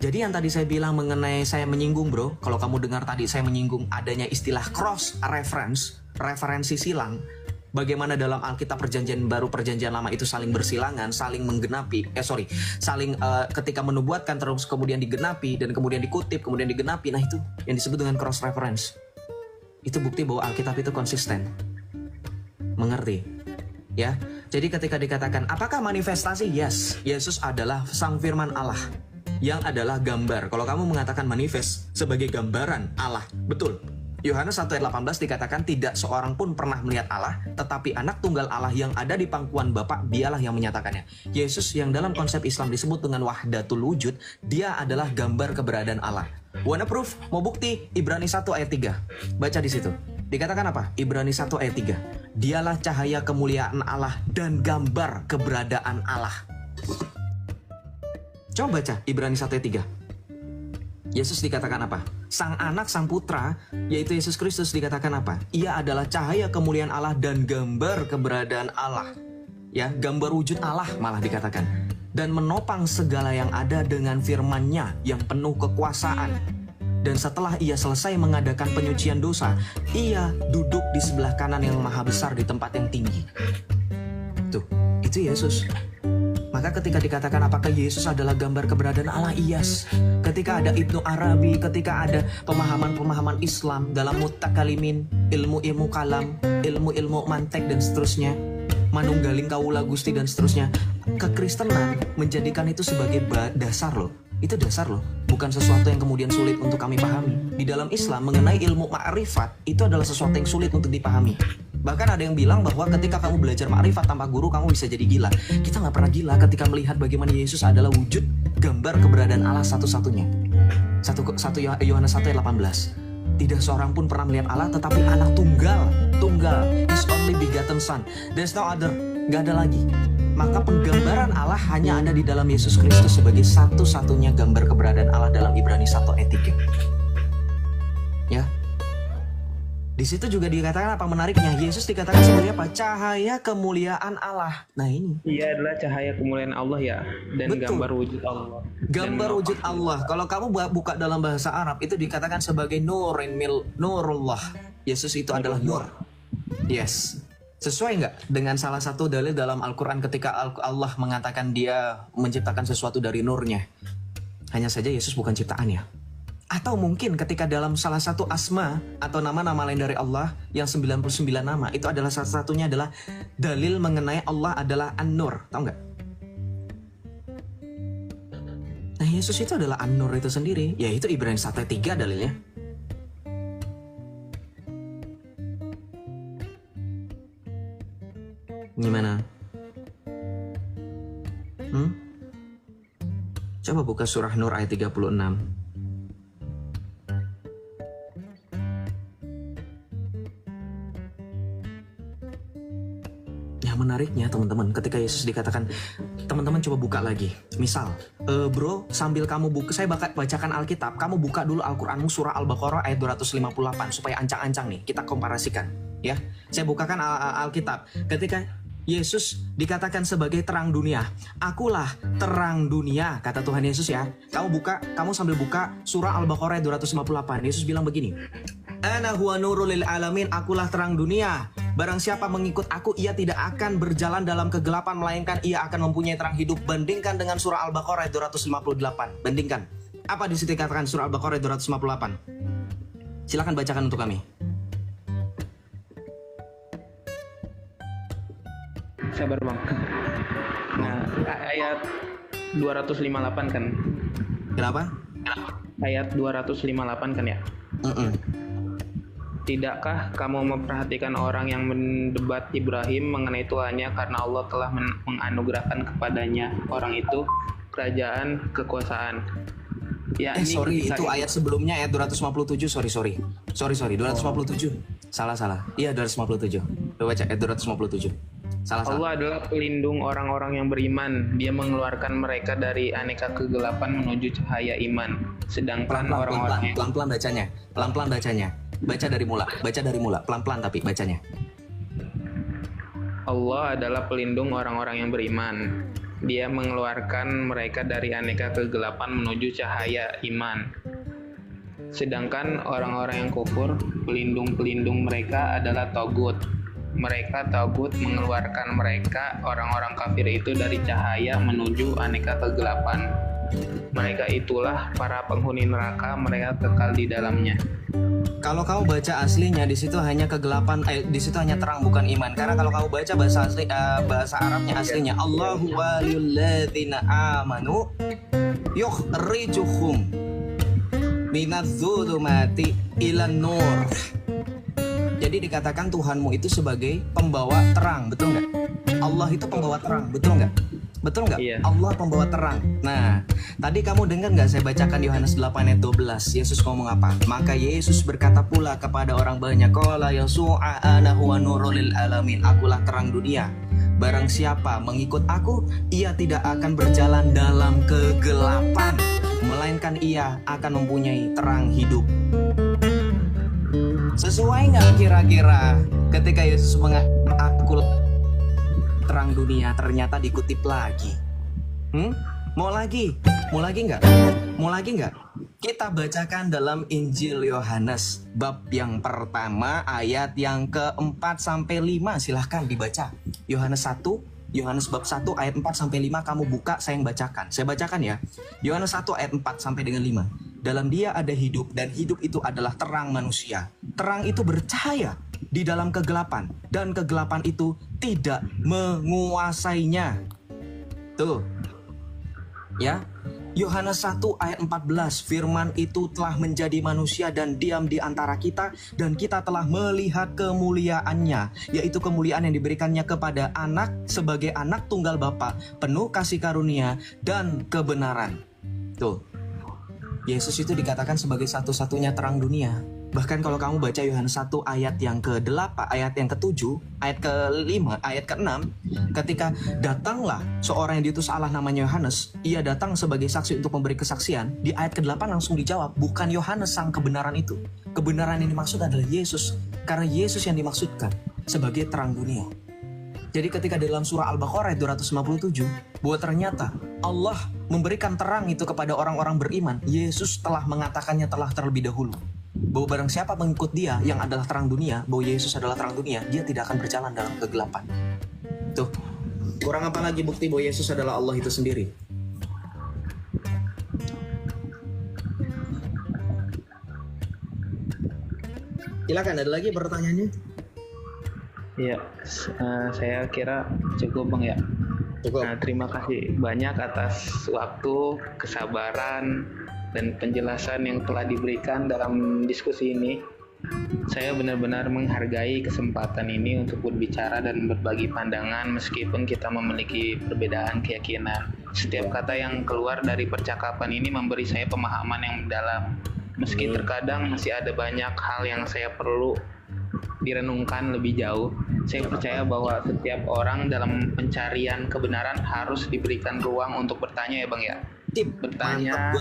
B: Jadi yang tadi saya bilang mengenai saya menyinggung bro, kalau kamu dengar tadi saya menyinggung adanya istilah cross reference, referensi silang. Bagaimana dalam Alkitab perjanjian baru, perjanjian lama itu saling bersilangan, saling menggenapi, saling ketika menubuatkan terus kemudian digenapi, dan kemudian dikutip, kemudian digenapi. Nah itu yang disebut dengan cross reference. Itu bukti bahwa Alkitab itu konsisten. Mengerti? Ya. Jadi ketika dikatakan, apakah manifestasi? Yes, Yesus adalah sang firman Allah yang adalah gambar. Kalau kamu mengatakan manifest sebagai gambaran Allah, betul. Yohanes 1 ayat 18 dikatakan tidak seorang pun pernah melihat Allah, tetapi anak tunggal Allah yang ada di pangkuan Bapa, Dialah yang menyatakannya. Yesus yang dalam konsep Islam disebut dengan wahdatul wujud, Dia adalah gambar keberadaan Allah. Wanna proof? Mau bukti? Ibrani 1 ayat 3. Baca di situ. Dikatakan apa? Ibrani 1 ayat 3. Dialah cahaya kemuliaan Allah dan gambar keberadaan Allah. Coba baca Ibrani 1 ayat 3. Yesus dikatakan apa? Sang anak, sang putra, yaitu Yesus Kristus dikatakan apa? Ia adalah cahaya kemuliaan Allah dan gambar keberadaan Allah. Ya, gambar wujud Allah malah dikatakan. dan menopang segala yang ada dengan firman-Nya yang penuh kekuasaan. Dan setelah ia selesai mengadakan penyucian dosa, ia duduk di sebelah kanan yang maha besar di tempat yang tinggi. Tuh, itu Yesus. Maka ketika dikatakan apakah Yesus adalah gambar keberadaan Allah? Yes. Ketika ada Ibnu Arabi, ketika ada pemahaman-pemahaman Islam dalam mutakalimin, ilmu-ilmu kalam, ilmu-ilmu mantek dan seterusnya, manunggaling kawula gusti dan seterusnya, kekristenan menjadikan itu sebagai dasar loh. Itu dasar loh, bukan sesuatu yang kemudian sulit untuk kami pahami. Di dalam Islam mengenai ilmu ma'rifat itu adalah sesuatu yang sulit untuk dipahami. Bahkan ada yang bilang bahwa ketika kamu belajar ma'rifat tanpa guru, kamu bisa jadi gila. Kita nggak pernah gila ketika melihat bagaimana Yesus adalah wujud gambar keberadaan Allah satu-satunya. 1 Yohanes 1 ayat 18. Tidak seorang pun pernah melihat Allah, tetapi anak tunggal, His only begotten Son. There's no other, nggak ada lagi. Maka penggambaran Allah hanya ada di dalam Yesus Kristus sebagai satu-satunya gambar keberadaan Allah dalam Ibrani 1 ayat 3. Ya. Di situ juga dikatakan apa menariknya? Yesus dikatakan sebagai apa? Cahaya kemuliaan Allah. Nah ini.
C: Ia adalah cahaya kemuliaan Allah ya, dan
B: Betul.
C: Gambar wujud Allah.
B: Gambar wujud Allah. Kalau kamu buka dalam bahasa Arab itu dikatakan sebagai nurullah. Yesus itu adalah nur. Yes. Sesuai nggak dengan salah satu dalil dalam Al-Quran ketika Allah mengatakan dia menciptakan sesuatu dari nurnya? Hanya saja Yesus bukan ciptaannya. Atau mungkin ketika dalam salah satu asma atau nama-nama lain dari Allah yang 99 nama, itu adalah salah satunya adalah dalil mengenai Allah adalah An-Nur. Tahu nggak? Nah Yesus itu adalah An-Nur itu sendiri. Yaitu Ibrani 1 ayat 3 dalilnya. Gimana? Coba buka surah Nur ayat 36. Yang menariknya teman-teman, ketika Yesus dikatakan, teman-teman coba buka lagi. Misal, bro, sambil kamu buka, saya bacakan Alkitab, kamu buka dulu Al-Quranmu surah Al-Baqarah ayat 258 supaya ancang-ancang nih, kita komparasikan. Ya, saya bukakan Alkitab. Ketika Yesus dikatakan sebagai terang dunia. Akulah terang dunia, kata Tuhan Yesus ya. Kamu sambil buka surah Al-Baqarah 258. Yesus bilang begini. Ana huwa nurul lil alamin, akulah terang dunia. Barang siapa mengikut aku, ia tidak akan berjalan dalam kegelapan, melainkan ia akan mempunyai terang hidup. Bandingkan dengan surah Al-Baqarah 258. Bandingkan. Apa di situ dikatakan surah Al-Baqarah 258? Silakan bacakan untuk kami.
C: Sabar bang. Nah, ayat 258 kan?
B: Kenapa?
C: Ayat 258 kan ya? Tidakkah kamu memperhatikan orang yang mendebat Ibrahim mengenai Tuhannya karena Allah telah menganugerahkan kepadanya orang itu kerajaan kekuasaan. Ya,
B: sorry, itu ayat sebelumnya ayat 257. Sorry, 257. Salah. Iya 257. Coba baca ayat 257. Salah.
C: Allah adalah pelindung orang-orang yang beriman. Dia mengeluarkan mereka dari aneka kegelapan menuju cahaya iman. Sedangkan orang-orang
B: pelan-pelan bacanya. Baca dari mula. Pelan-pelan tapi bacanya.
C: Allah adalah pelindung orang-orang yang beriman. Dia mengeluarkan mereka dari aneka kegelapan menuju cahaya iman. Sedangkan orang-orang yang kufur, pelindung-pelindung mereka adalah Togut. Mereka Togut mengeluarkan mereka, orang-orang kafir itu, dari cahaya menuju aneka kegelapan. Mereka itulah para penghuni neraka, mereka kekal di dalamnya.
B: Kalau kamu baca aslinya di situ hanya kegelapan, di situ hanya terang bukan iman. Karena kalau kamu baca bahasa Arabnya aslinya, Allahu waliyul ladzina amanu yukhrijuhum minadz-dzulumati ilan nur. Jadi dikatakan Tuhanmu itu sebagai pembawa terang, betul nggak? Allah itu pembawa terang, betul nggak? Betul nggak?
C: Iya.
B: Allah pembawa terang. Nah, tadi kamu dengar nggak saya bacakan Yohanes 8 ayat 12? Yesus ngomong apa? Maka Yesus berkata pula kepada orang banyak, Qala Yasu'a ana huwa nurul lil alamin, akulah terang dunia. Barang siapa mengikut aku, ia tidak akan berjalan dalam kegelapan, melainkan ia akan mempunyai terang hidup. Sesuai nggak kira-kira ketika Yesus mengatakan aku terang dunia, ternyata dikutip lagi. Mau lagi? Mau lagi nggak? Mau lagi nggak? Kita bacakan dalam Injil Yohanes bab yang pertama ayat yang keempat sampai 5. Silahkan dibaca. Yohanes 1, Yohanes bab 1 ayat 4 sampai 5 kamu buka, saya yang bacakan. Saya bacakan ya. Yohanes 1 ayat 4 sampai dengan 5. Dalam Dia ada hidup dan hidup itu adalah terang manusia. Terang itu bercahaya di dalam kegelapan dan kegelapan itu tidak menguasainya. Tuh. Ya. Yohanes 1 ayat 14, firman itu telah menjadi manusia dan diam di antara kita, dan kita telah melihat kemuliaannya, yaitu kemuliaan yang diberikannya kepada anak sebagai anak tunggal Bapa, penuh kasih karunia dan kebenaran. Tuh, Yesus itu dikatakan sebagai satu-satunya terang dunia. Bahkan kalau kamu baca Yohanes 1 ayat yang ke-8, ayat yang ke-7, ayat ke-5, ayat ke-6, ketika datanglah seorang yang diutus Allah namanya Yohanes, ia datang sebagai saksi untuk memberi kesaksian, di ayat ke-8 langsung dijawab, bukan Yohanes sang kebenaran itu. Kebenaran yang dimaksud adalah Yesus, karena Yesus yang dimaksudkan sebagai terang dunia. Jadi ketika dalam surah Al-Baqarah 257, bahwa ternyata Allah memberikan terang itu kepada orang-orang beriman, Yesus telah mengatakannya telah terlebih dahulu. Bahwa barang siapa mengikut Dia yang adalah terang dunia, bahwa Yesus adalah terang dunia, dia tidak akan berjalan dalam kegelapan. Tuh, kurang apa lagi bukti bahwa Yesus adalah Allah itu sendiri? Silakan, ada lagi pertanyaannya?
C: Iya, saya kira cukup Bang ya.
B: Cukup.
C: Nah, terima kasih banyak atas waktu, kesabaran, dan penjelasan yang telah diberikan dalam diskusi ini. Saya benar-benar menghargai kesempatan ini untuk berbicara dan berbagi pandangan meskipun kita memiliki perbedaan keyakinan. Setiap kata yang keluar dari percakapan ini memberi saya pemahaman yang mendalam. Meski terkadang masih ada banyak hal yang saya perlu direnungkan lebih jauh, saya percaya bahwa setiap orang dalam pencarian kebenaran harus diberikan ruang untuk bertanya ya Bang ya. Bertanya,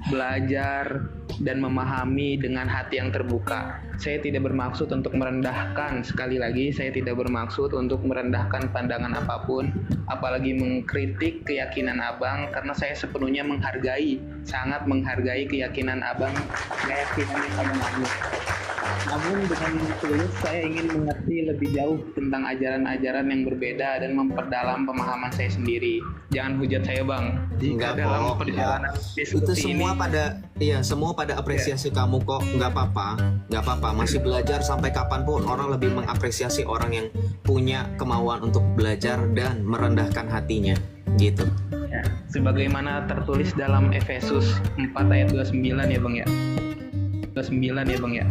C: belajar, dan memahami dengan hati yang terbuka. Saya tidak bermaksud untuk merendahkan, sekali lagi saya tidak bermaksud untuk merendahkan pandangan apapun, apalagi mengkritik keyakinan Abang, karena saya sepenuhnya menghargai, sangat menghargai keyakinan Abang, keyakinan Abang. Namun dengan tulus saya ingin mengerti lebih jauh tentang ajaran-ajaran yang berbeda dan memperdalam pemahaman saya sendiri. Jangan hujat saya Bang, jika dalam perjalanan diskusi
B: itu semua
C: ini,
B: semua pada apresiasi kamu kok. Nggak apa-apa, masih belajar sampai kapanpun. Orang lebih mengapresiasi orang yang punya kemauan untuk belajar dan merendahkan hatinya gitu.
C: Ya, sebagaimana tertulis dalam Efesus 4 ayat 29 ya Bang ya. 29 ya Bang ya.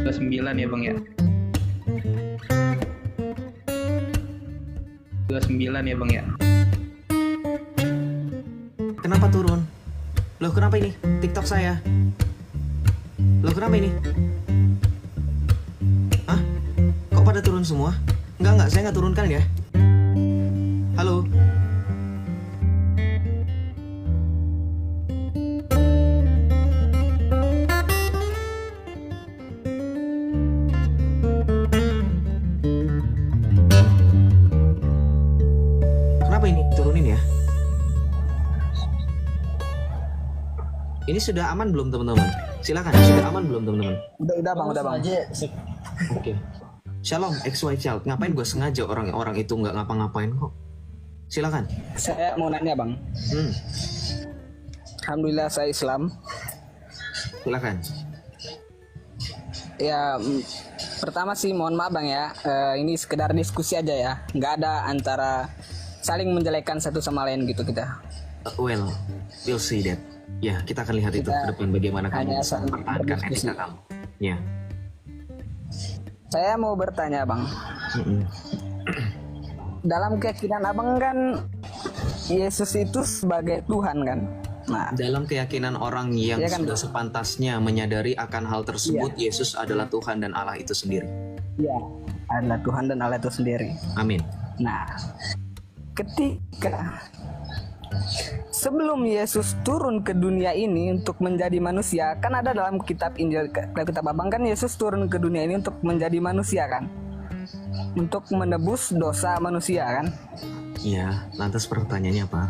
C: 29 ya Bang ya. 29 ya Bang ya.
B: Kenapa turun? Loh kenapa ini? TikTok saya. Loh kenapa ini? Hah? Kok pada turun semua? Enggak, saya nggak turunkan ya. Halo? Kenapa ini? Turunin ya. Ini sudah aman belum teman-teman? Silakan, sudah aman belum teman-teman?
A: Udah bang.
B: Oke. Shalom XY Child. Ngapain gue sengaja orang-orang itu nggak ngapa-ngapain kok? Silakan.
A: Saya mau nanya bang. Alhamdulillah saya Islam.
B: Silakan.
A: Ya, pertama sih mohon maaf bang ya. Ini sekedar diskusi aja ya. Nggak ada antara saling menjelekkan satu sama lain gitu kita.
B: Well, we'll see that. Ya, kita akan lihat itu ke depan bagaimana kamu bisa mempertahankan etika kamu. Ya.
A: Saya mau bertanya bang. Dalam keyakinan abang kan Yesus itu sebagai Tuhan kan? Nah,
B: dalam keyakinan orang yang
A: ya kan,
B: sudah sepantasnya menyadari akan hal tersebut, Yesus adalah Tuhan dan Allah itu sendiri.
A: Iya, adalah Tuhan dan Allah itu sendiri.
B: Amin.
A: Nah, ketika sebelum Yesus turun ke dunia ini untuk menjadi manusia, kan ada dalam kitab Injil, kitab Abang kan Yesus turun ke dunia ini untuk menjadi manusia kan? untuk menebus dosa manusia kan?
B: Iya, lantas pertanyaannya apa?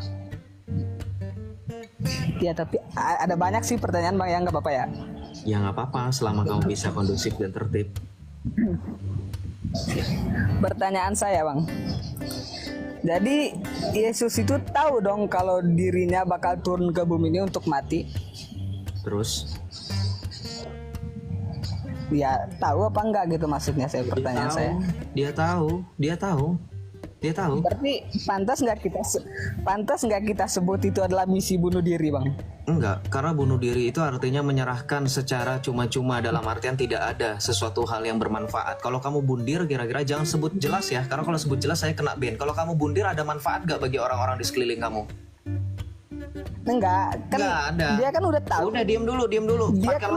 A: Ya tapi ada banyak sih pertanyaan bang, ya nggak apa-apa ya.
B: Ya nggak apa-apa, selama kamu bisa kondusif dan tertib.
A: Pertanyaan saya bang, jadi Yesus itu tahu dong kalau dirinya bakal turun ke bumi ini untuk mati.
B: Terus?
A: Ya tahu apa enggak gitu maksudnya saya, pertanyaan saya.
B: Dia tahu.
A: Berarti pantas nggak kita sebut itu adalah misi bunuh diri bang?
B: Enggak, karena bunuh diri itu artinya menyerahkan secara cuma-cuma, dalam artian tidak ada sesuatu hal yang bermanfaat. Kalau kamu bundir, kira-kira jangan sebut jelas ya, karena kalau sebut jelas saya kena ban. Kalau kamu bundir, ada manfaat gak bagi orang-orang di sekeliling kamu?
A: Enggak, kan
B: Nggak ada.
A: dia kan udah tahu.
B: Udah, diem dulu.
A: Dia
B: Pakai
A: kan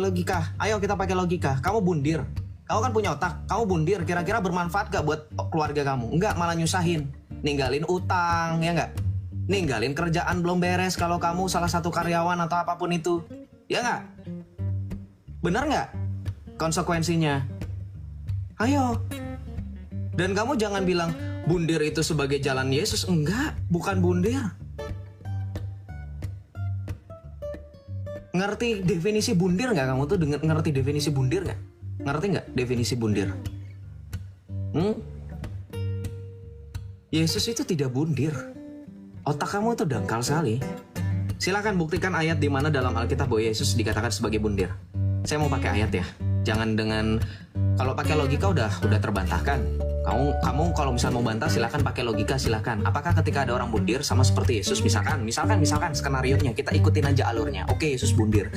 B: logika. Ayo kita pakai logika. Kamu bundir. Kamu kan punya otak. Kamu bundir, kira-kira bermanfaat gak buat keluarga kamu? Enggak, malah nyusahin. Ninggalin utang, ya enggak? Ninggalin kerjaan belum beres kalau kamu salah satu karyawan atau apapun itu. Ya enggak? Bener nggak konsekuensinya? Ayo. Dan kamu jangan bilang bundir itu sebagai jalan Yesus. Enggak, bukan bundir. Ngerti definisi bundir nggak kamu tuh? Ngerti definisi bundir nggak? Ngerti nggak definisi bundir? Yesus itu tidak bundir. Otak kamu itu dangkal sekali. Silakan buktikan ayat di mana dalam Alkitab bahwa Yesus dikatakan sebagai bundir. Saya mau pakai ayat ya. Jangan dengan, kalau pakai logika udah terbantahkan. Kamu kalau misal mau bantah silakan pakai logika, silakan. Apakah ketika ada orang bundir sama seperti Yesus, misalkan skenarionya kita ikutin aja alurnya. Oke, Yesus bundir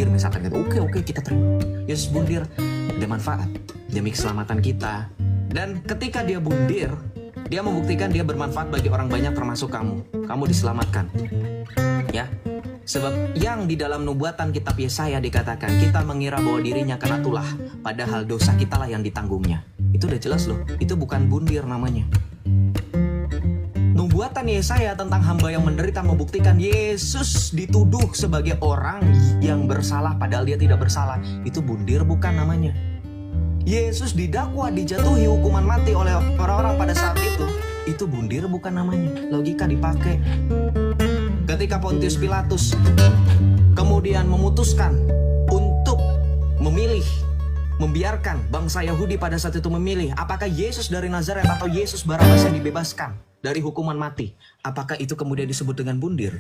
B: misalkan gitu. Oke, kita terima. Yesus bundir, ada manfaat demi keselamatan kita. Dan ketika dia bundir, dia membuktikan dia bermanfaat bagi orang banyak termasuk kamu. Kamu diselamatkan. Ya. Sebab yang di dalam nubuatan kitab Yesaya dikatakan, kita mengira bahwa dirinya kena tulah, padahal dosa kitalah yang ditanggungnya. Itu udah jelas loh, itu bukan bundir namanya. Nubuatan Yesaya tentang hamba yang menderita membuktikan Yesus dituduh sebagai orang yang bersalah padahal dia tidak bersalah. Itu bundir bukan namanya. Yesus didakwa dijatuhi hukuman mati oleh orang-orang pada saat itu bundir bukan namanya. Logika dipakai. Ketika Pontius Pilatus kemudian memutuskan untuk membiarkan bangsa Yahudi pada saat itu memilih apakah Yesus dari Nazaret atau Yesus Barabas yang dibebaskan dari hukuman mati, apakah itu kemudian disebut dengan bundir?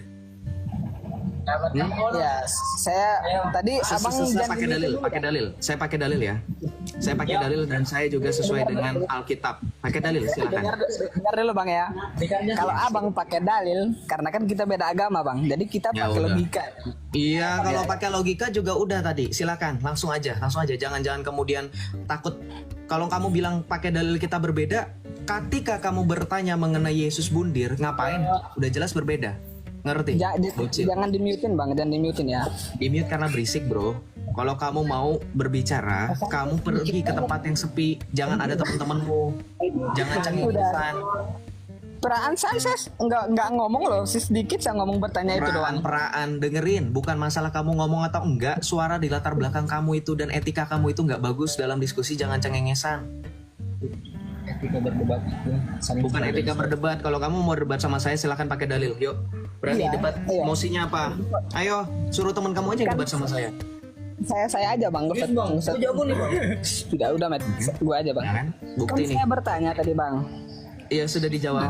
A: Ya, saya tadi abang
B: Saya pakai dalil. Saya pakai dalil ya. Saya pakai dalil dan saya juga sesuai dengan Alkitab. Pakai dalil, silakan.
A: Dengar dulu bang ya. Kalau abang pakai dalil, karena kan kita beda agama bang, jadi kita
B: Ya
A: pakai
B: udah.
A: logika.
B: Iya, kalau pakai logika juga udah tadi. Silakan, langsung aja. Jangan kemudian takut. Kalau kamu bilang pakai dalil kita berbeda, ketika kamu bertanya mengenai Yesus bundir, ngapain? Udah jelas berbeda. Ngerti? Bocil.
A: Jangan dimutin bang, jangan dimutin ya.
B: Di-mute karena berisik bro. Kalau kamu mau berbicara, kamu pergi ke tempat yang sepi. Jangan ada teman-temanmu. Jangan cengisan.
A: Peraan saya nggak ngomong loh, sedikit saya ngomong bertanya itu doang.
B: Peraan dengerin. Bukan masalah kamu ngomong atau enggak. Suara di latar belakang kamu itu dan etika kamu itu nggak bagus dalam diskusi. Jangan cengengesan.
A: Etika berdebat itu
B: bukan etika berdebat. Kalau kamu mau debat sama saya silahkan pakai dalil. Yuk, berani
A: Iya,
B: debat.
A: iya.
B: Mosinya apa? Ayo, suruh teman kamu aja yang debat sama saya.
A: Saya aja bang, nggak jago nih bang. Udah met, gua aja bang.
B: Ya kan? Bukti
A: Kan
B: nih.
A: saya bertanya tadi bang.
B: Iya, sudah dijawab.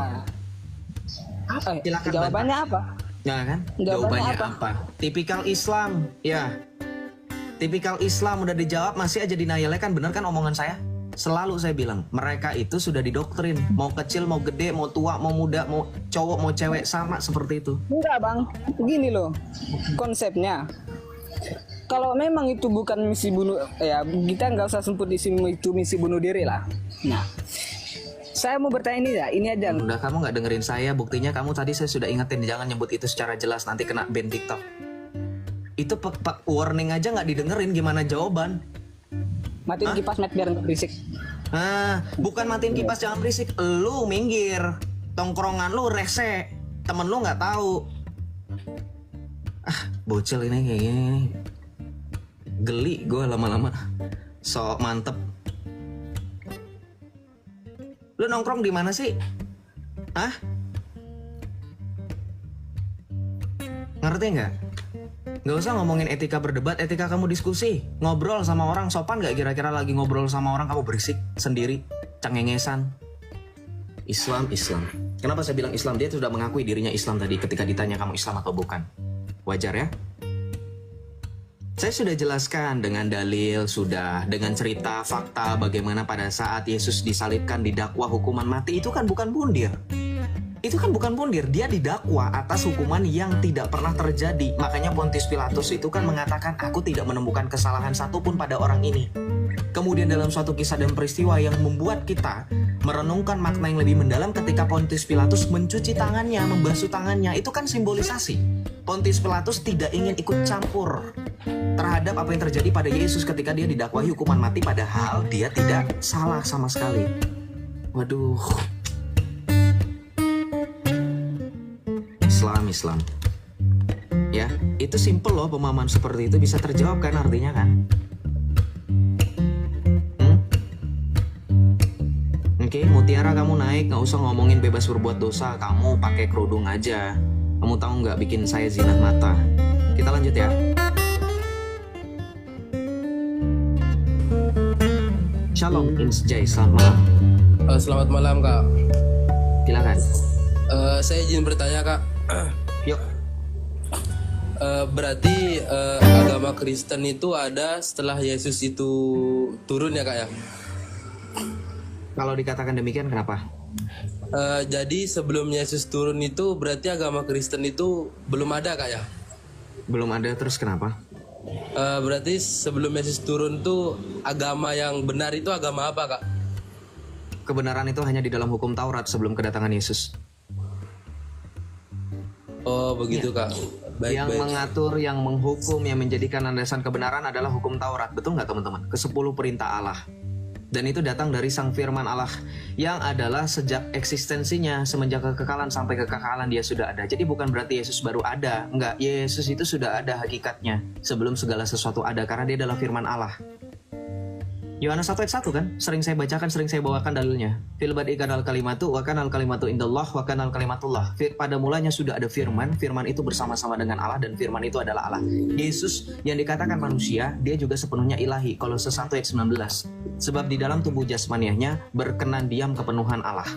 B: Silakan
A: Jawabannya
B: bantah.
A: apa?
B: Ya kan?
A: Jawabannya
B: apa? Tipikal Islam. Ya. Tipikal Islam udah dijawab, masih aja denial kan? Bener kan omongan saya? Selalu saya bilang, mereka itu sudah didoktrin. Mau kecil, mau gede, mau tua, mau muda, mau cowok, mau cewek, sama seperti itu.
A: Enggak bang, begini loh konsepnya. Kalau memang itu bukan misi bunuh, ya kita nggak usah sebut itu misi bunuh diri lah. Nah, saya mau bertanya ini aja.
B: Udah, kamu nggak dengerin saya. Buktinya kamu tadi saya sudah ingetin jangan nyebut itu secara jelas, nanti kena ban TikTok. Itu warning aja nggak didengerin, gimana jawaban?
A: Matiin kipas met biar nggak berisik.
B: Nah, bukan matiin kipas jangan berisik. Lu minggir, tongkrongan lu rese, temen lu nggak tahu. Bocil ini kayak gini. Geli gue lama-lama. Sok mantep. Lu nongkrong di mana sih? Hah? Ngerti nggak? Nggak usah ngomongin etika berdebat, etika kamu diskusi. Ngobrol sama orang sopan nggak kira-kira lagi ngobrol sama orang kamu berisik sendiri, cengengesan. Islam. Kenapa saya bilang Islam? Dia sudah mengakui dirinya Islam tadi ketika ditanya kamu Islam atau bukan. Wajar ya? Saya sudah jelaskan dengan dalil, sudah dengan cerita, fakta bagaimana pada saat Yesus disalibkan, didakwa hukuman mati, itu kan bukan bundir. Itu kan bukan bundir, dia didakwa atas hukuman yang tidak pernah terjadi. Makanya Pontius Pilatus itu kan mengatakan, aku tidak menemukan kesalahan satupun pada orang ini. Kemudian dalam suatu kisah dan peristiwa yang membuat kita merenungkan makna yang lebih mendalam ketika Pontius Pilatus mencuci tangannya, membasuh tangannya, itu kan simbolisasi. Pontius Pilatus tidak ingin ikut campur terhadap apa yang terjadi pada Yesus ketika dia didakwahi hukuman mati, padahal dia tidak salah sama sekali. Waduh. Islam. Ya, itu simple loh, pemahaman seperti itu bisa terjawab kan artinya kan? Oke, Mutiara kamu naik, nggak usah ngomongin bebas berbuat dosa, kamu pakai kerudung aja. Kamu tahu nggak bikin saya zinah mata. Kita lanjut ya. Shalom, Insjay, selamat malam.
D: Selamat malam Kak.
B: Silakan.
D: Saya izin bertanya Kak.
B: Yuk.
D: Berarti agama Kristen itu ada setelah Yesus itu turun ya Kak ya?
B: Kalau dikatakan demikian kenapa?
D: Jadi sebelum Yesus turun itu berarti agama Kristen itu belum ada Kak ya?
B: Belum ada, terus kenapa?
D: Berarti sebelum Yesus turun tuh agama yang benar itu agama apa Kak?
B: Kebenaran itu hanya di dalam hukum Taurat sebelum kedatangan Yesus.
D: Oh begitu Kak. Baik,
B: Yang mengatur, yang menghukum, yang menjadikan landasan kebenaran adalah hukum Taurat. Betul nggak teman-teman? Ke-10 perintah Allah. Dan itu datang dari sang firman Allah yang adalah sejak eksistensinya, semenjak kekekalan sampai kekekalan dia sudah ada. Jadi bukan berarti Yesus baru ada. Enggak, Yesus itu sudah ada hakikatnya sebelum segala sesuatu ada, karena dia adalah firman Allah. Yohanes 1 ayat 1 kan? Sering saya bacakan, sering saya bawakan dalilnya. Fil bad'i kanal kalimatu wa kanal kalimatu indallah wa kanal kalimatullah. Pada mulanya sudah ada firman, firman itu bersama-sama dengan Allah dan firman itu adalah Allah. Yesus yang dikatakan manusia, dia juga sepenuhnya ilahi. Kolose 1 ayat 19. Sebab di dalam tubuh jasmaniahnya berkenan diam kepenuhan Allah.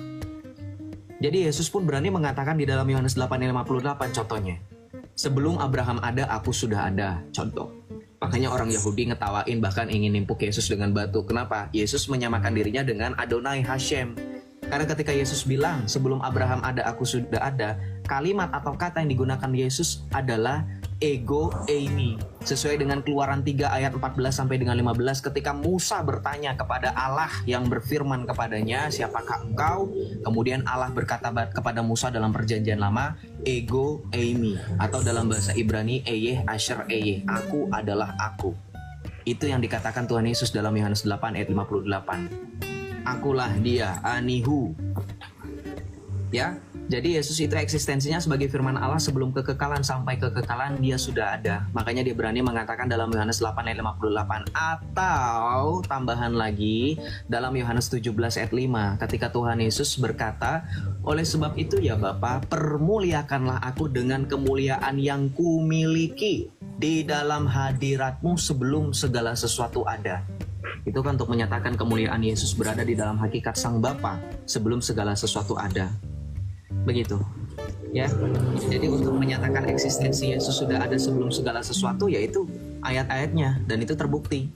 B: Jadi Yesus pun berani mengatakan di dalam Yohanes 8 ayat 58 contohnya. Sebelum Abraham ada, aku sudah ada. Contoh. Makanya orang Yahudi ngetawain, bahkan ingin nimpuk Yesus dengan batu. Kenapa? Yesus menyamakan dirinya dengan Adonai Hashem. Karena ketika Yesus bilang, sebelum Abraham ada, aku sudah ada, kalimat atau kata yang digunakan Yesus adalah ego eimi. Sesuai dengan Keluaran 3 ayat 14 sampai dengan 15, ketika Musa bertanya kepada Allah yang berfirman kepadanya, siapakah engkau? Kemudian Allah berkata kepada Musa dalam perjanjian lama, ego eimi, atau dalam bahasa Ibrani eyeh asher eyeh, aku adalah aku. Itu yang dikatakan Tuhan Yesus dalam Yohanes 8 ayat 58. Akulah dia, anihu. Ya, jadi Yesus itu eksistensinya sebagai firman Allah sebelum kekekalan sampai kekekalan dia sudah ada. Makanya dia berani mengatakan dalam Yohanes 8 ayat 58. Atau tambahan lagi dalam Yohanes 17 ayat 5 ketika Tuhan Yesus berkata, oleh sebab itu ya Bapa, permuliakanlah aku dengan kemuliaan yang kumiliki di dalam hadiratmu sebelum segala sesuatu ada. Itu kan untuk menyatakan kemuliaan Yesus berada di dalam hakikat Sang Bapa sebelum segala sesuatu ada. Begitu ya. Jadi untuk menyatakan eksistensi Yesus sudah ada sebelum segala sesuatu, yaitu ayat-ayatnya, dan itu terbukti.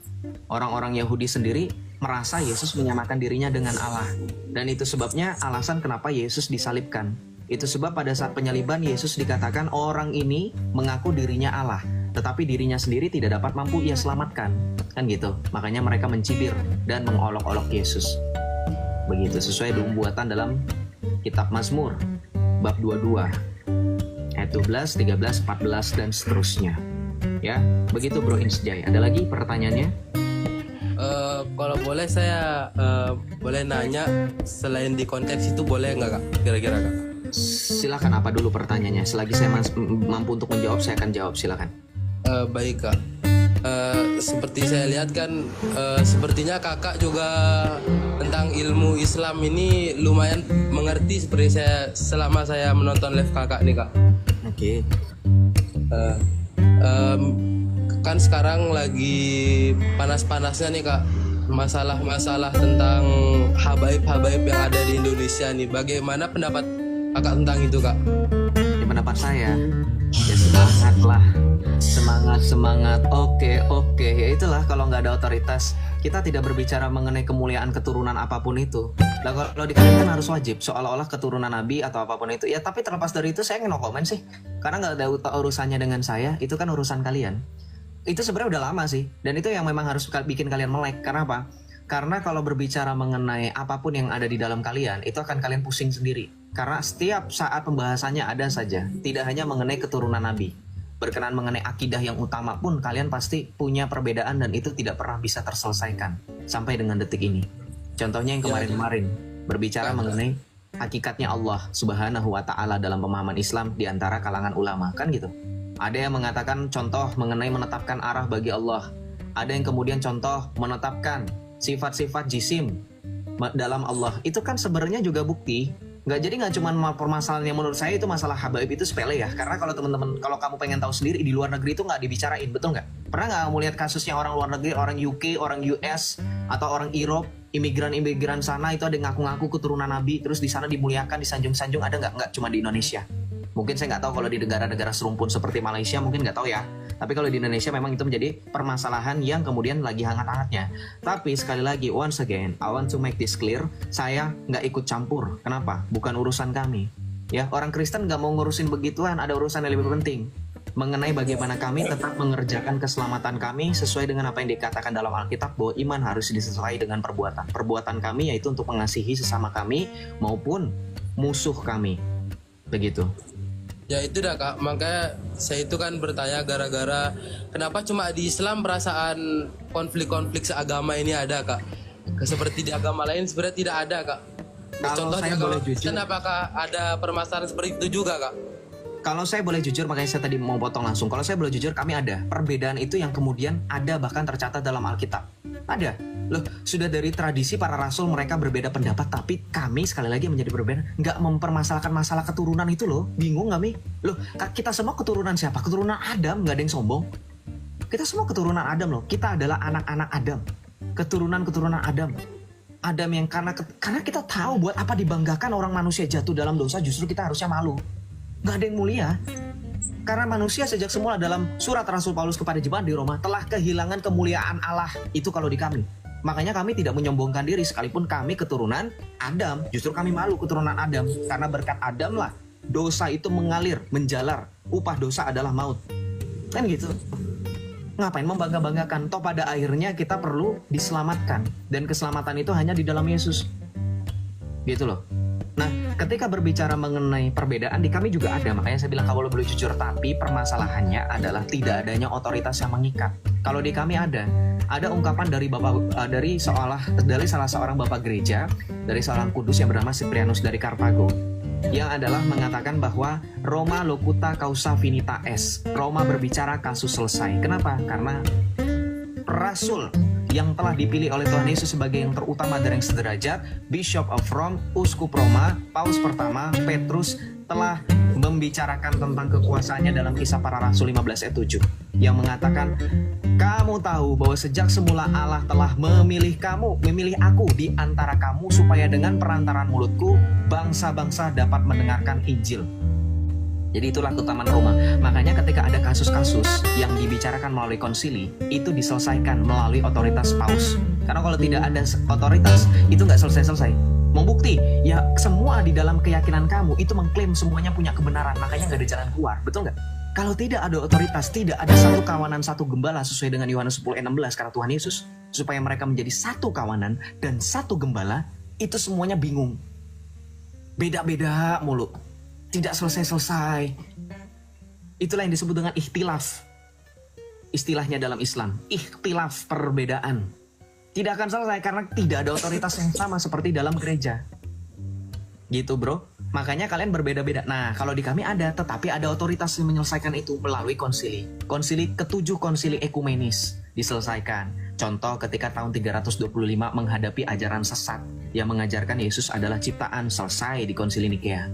B: Orang-orang Yahudi sendiri merasa Yesus menyamakan dirinya dengan Allah, dan itu sebabnya alasan kenapa Yesus disalibkan. Itu sebab pada saat penyaliban Yesus dikatakan orang ini mengaku dirinya Allah, tetapi dirinya sendiri tidak dapat mampu ia selamatkan, kan gitu. Makanya mereka mencibir dan mengolok-olok Yesus. Begitu sesuai buatan dalam Kitab Mazmur bab 22 ayat 12, 13, 14 dan seterusnya. Ya, begitu Bro Insjay. Ada lagi pertanyaannya?
D: Kalau boleh saya boleh nanya, selain di konteks itu boleh nggak Kak? Kira-kira Kak?
B: Silakan, apa dulu pertanyaannya? Selagi saya mampu untuk menjawab, saya akan jawab. Silakan.
D: Baik Kak. seperti saya lihat kan, sepertinya kakak juga tentang ilmu Islam ini lumayan mengerti seperti saya selama saya menonton live kakak nih kak.
B: Oke.
D: Eh, em, kan sekarang lagi panas-panasnya nih kak, masalah-masalah tentang habaib-habaib yang ada di Indonesia nih. Bagaimana pendapat kakak tentang itu kak?
B: Di pendapat saya, ya semangat lah, semangat. Oke. Ya itulah, kalau nggak ada otoritas, kita tidak berbicara mengenai kemuliaan keturunan apapun itu. Nah, kalau di kalian kan harus wajib, seolah-olah keturunan nabi atau apapun itu. Ya tapi terlepas dari itu saya no komen sih, karena nggak ada urusannya dengan saya. Itu kan urusan kalian. Itu sebenarnya udah lama sih, dan itu yang memang harus bikin kalian melek. Karena apa? Karena kalau berbicara mengenai apapun yang ada di dalam kalian, itu akan kalian pusing sendiri. Karena setiap saat pembahasannya ada saja, tidak hanya mengenai keturunan nabi. Berkenaan mengenai akidah yang utama pun kalian pasti punya perbedaan, dan itu tidak pernah bisa terselesaikan sampai dengan detik ini. Contohnya yang kemarin-kemarin berbicara mengenai hakikatnya Allah Subhanahu wa taala dalam pemahaman Islam di antara kalangan ulama, kan gitu. Ada yang mengatakan contoh mengenai menetapkan arah bagi Allah. Ada yang kemudian contoh menetapkan sifat-sifat jisim dalam Allah. Itu kan sebenarnya juga bukti. Nggak cuma permasalahan yang menurut saya itu masalah habaib itu sepele ya. Karena kalau teman-teman, kalau kamu pengen tahu sendiri, di luar negeri itu nggak dibicarain, betul nggak? Pernah nggak kamu lihat kasusnya orang luar negeri, orang UK, orang US, atau orang Europe, imigran sana itu ada yang ngaku-ngaku keturunan nabi, terus di sana dimuliakan, disanjung-sanjung, ada nggak? Nggak cuma di Indonesia. Mungkin saya nggak tahu kalau di negara-negara serumpun seperti Malaysia, mungkin nggak tahu ya. Tapi kalau di Indonesia memang itu menjadi permasalahan yang kemudian lagi hangat-hangatnya. Tapi sekali lagi, once again, I want to make this clear, saya nggak ikut campur. Kenapa? Bukan urusan kami. Ya, orang Kristen nggak mau ngurusin begituan, ada urusan yang lebih penting. Mengenai bagaimana kami tetap mengerjakan keselamatan kami sesuai dengan apa yang dikatakan dalam Alkitab, bahwa iman harus disesuai dengan perbuatan. Perbuatan kami yaitu untuk mengasihi sesama kami maupun musuh kami. Begitu.
D: Ya itu dah kak, makanya saya itu kan bertanya gara-gara kenapa cuma di Islam perasaan konflik-konflik seagama ini ada kak. Seperti di agama lain sebenarnya tidak ada kak.
B: Kalau
D: Contoh
B: saya
D: di agama
B: boleh jujur,
D: Kristen apakah ada permasalahan seperti itu juga kak?
B: kalau saya boleh jujur, makanya saya tadi mau potong langsung. Kalau saya boleh jujur, kami ada perbedaan itu yang kemudian ada bahkan tercatat dalam Alkitab. Ada. Loh, sudah dari tradisi para rasul mereka berbeda pendapat, tapi kami sekali lagi menjadi berbeda. Nggak mempermasalahkan masalah keturunan itu loh. Bingung nggak, Mi? Loh, kita semua keturunan siapa? Keturunan Adam, nggak ada yang sombong. Kita semua keturunan Adam loh. Kita adalah anak-anak Adam. Keturunan Adam. Adam yang karena kita tahu buat apa dibanggakan orang manusia jatuh dalam dosa, justru kita harusnya malu. Nggak ada yang mulia. Karena manusia sejak semula dalam surat Rasul Paulus kepada jemaat di Roma telah kehilangan kemuliaan Allah. Itu kalau di kami. Makanya kami tidak menyombongkan diri sekalipun kami keturunan Adam. Justru kami malu keturunan Adam. Karena berkat Adam lah dosa itu mengalir, menjalar. Upah dosa adalah maut. Kan gitu. Ngapain membangga-banggakan? Toh pada akhirnya kita perlu diselamatkan. Dan keselamatan itu hanya di dalam Yesus. Gitu loh. Nah, ketika berbicara mengenai perbedaan, di kami juga ada. Makanya saya bilang kalau boleh jujur, tapi permasalahannya adalah tidak adanya otoritas yang mengikat. Kalau di kami ada ungkapan dari salah seorang bapak gereja, dari seorang kudus yang bernama Cyprianus dari Kartago, yang adalah mengatakan bahwa Roma locuta causa finita est. Roma berbicara kasus selesai. Kenapa? Karena rasul yang telah dipilih oleh Tuhan Yesus sebagai yang terutama dari yang sederajat, Bishop of Rome, Uskup Roma, Paus pertama, Petrus, telah membicarakan tentang kekuasaannya dalam Kisah Para Rasul 15 ayat 7 yang mengatakan, kamu tahu bahwa sejak semula Allah telah memilih aku di antara kamu supaya dengan perantaran mulutku bangsa-bangsa dapat mendengarkan Injil. Jadi itulah keutamaan Roma. Makanya ketika ada kasus-kasus yang dibicarakan melalui konsili, itu diselesaikan melalui otoritas paus. Karena kalau tidak ada otoritas, itu nggak selesai-selesai. Mau bukti? Ya semua di dalam keyakinan kamu itu mengklaim semuanya punya kebenaran. Makanya nggak ada jalan keluar. Betul nggak? Kalau tidak ada otoritas, tidak ada satu kawanan, satu gembala sesuai dengan Yohanes 10:16 kata Tuhan Yesus. Supaya mereka menjadi satu kawanan dan satu gembala, itu semuanya bingung. Beda-beda mulu. Tidak selesai-selesai. Itulah yang disebut dengan ikhtilaf. Istilahnya dalam Islam, ikhtilaf, perbedaan. Tidak akan selesai karena tidak ada otoritas yang sama seperti dalam gereja. Gitu bro. Makanya kalian berbeda-beda. Nah, kalau di kami ada, tetapi ada otoritas yang menyelesaikan itu melalui konsili. Konsili ke-7, konsili ekumenis diselesaikan. Contoh ketika tahun 325 menghadapi ajaran sesat yang mengajarkan Yesus adalah ciptaan, selesai di konsili Nikea.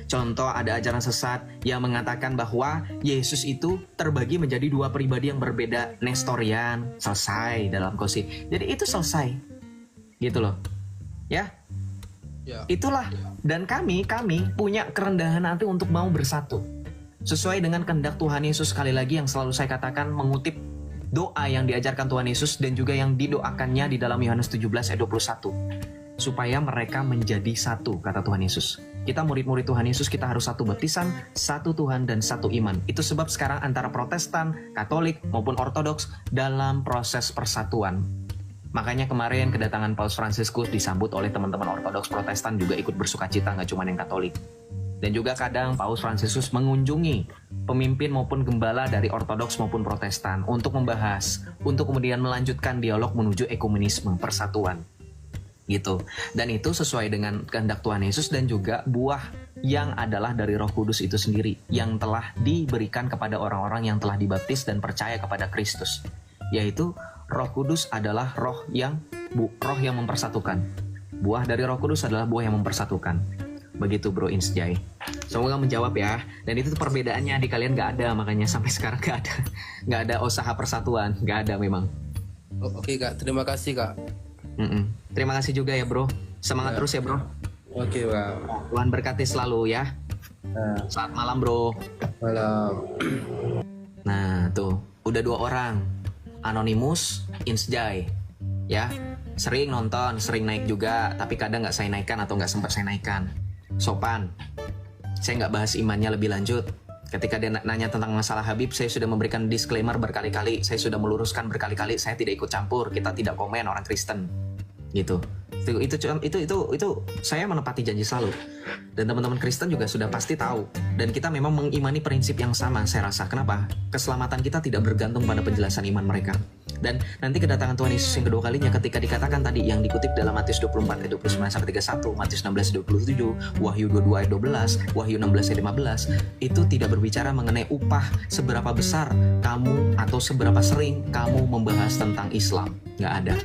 B: Contoh ada ajaran sesat yang mengatakan bahwa Yesus itu terbagi menjadi dua pribadi yang berbeda, Nestorian, selesai dalam konsili. Jadi itu selesai. Gitu loh. Ya.
D: Ya.
B: Itulah, dan kami punya kerendahan hati untuk mau bersatu sesuai dengan kehendak Tuhan Yesus. Sekali lagi yang selalu saya katakan, mengutip doa yang diajarkan Tuhan Yesus dan juga yang didoakannya di dalam Yohanes 17 ayat 21, supaya mereka menjadi satu, kata Tuhan Yesus. Kita murid-murid Tuhan Yesus, kita harus satu baptisan, satu Tuhan, dan satu iman. Itu sebab sekarang antara Protestan, Katolik maupun Ortodoks dalam proses persatuan. Makanya kemarin kedatangan Paus Fransiskus disambut oleh teman-teman Ortodoks Protestan juga ikut bersukacita, nggak cuma yang Katolik. Dan juga kadang Paus Fransiskus mengunjungi pemimpin maupun gembala dari Ortodoks maupun Protestan untuk membahas, untuk kemudian melanjutkan dialog menuju ekumenisme, persatuan. Gitu. Dan itu sesuai dengan kehendak Tuhan Yesus dan juga buah yang adalah dari Roh Kudus itu sendiri yang telah diberikan kepada orang-orang yang telah dibaptis dan percaya kepada Kristus. Yaitu Roh Kudus adalah roh yang mempersatukan. Buah dari Roh Kudus adalah buah yang mempersatukan. Begitu Bro Insjay. Semoga menjawab ya. Dan itu perbedaannya di kalian nggak ada, makanya sampai sekarang nggak ada usaha persatuan, nggak ada memang.
D: Oke Kak, terima kasih Kak.
B: Terima kasih juga ya Bro. Semangat terus ya Bro.
D: Oke Kak.
B: Tuhan berkati selalu ya. Selamat malam Bro.
D: Malam.
B: Nah tuh udah 2 orang, Anonymous, Insjay, ya sering nonton, sering naik juga, tapi kadang nggak saya naikkan atau nggak sempat saya naikkan. Sopan, saya nggak bahas imannya lebih lanjut. Ketika dia nanya tentang masalah Habib, saya sudah memberikan disclaimer berkali-kali, saya sudah meluruskan berkali-kali, saya tidak ikut campur, kita tidak komen orang Kristen, gitu. Itu saya menepati janji selalu. Dan teman-teman Kristen juga sudah pasti tahu. Dan kita memang mengimani prinsip yang sama, saya rasa. Kenapa? Keselamatan kita tidak bergantung pada penjelasan iman mereka. Dan nanti kedatangan Tuhan Yesus yang kedua kalinya ketika dikatakan tadi yang dikutip dalam Matius 24 ayat 29 sampai 31, Matius 16 ayat 27, Wahyu 22 ayat 12, Wahyu 16 ayat 15, itu tidak berbicara mengenai upah seberapa besar kamu atau seberapa sering kamu membahas tentang Islam. Nggak ada.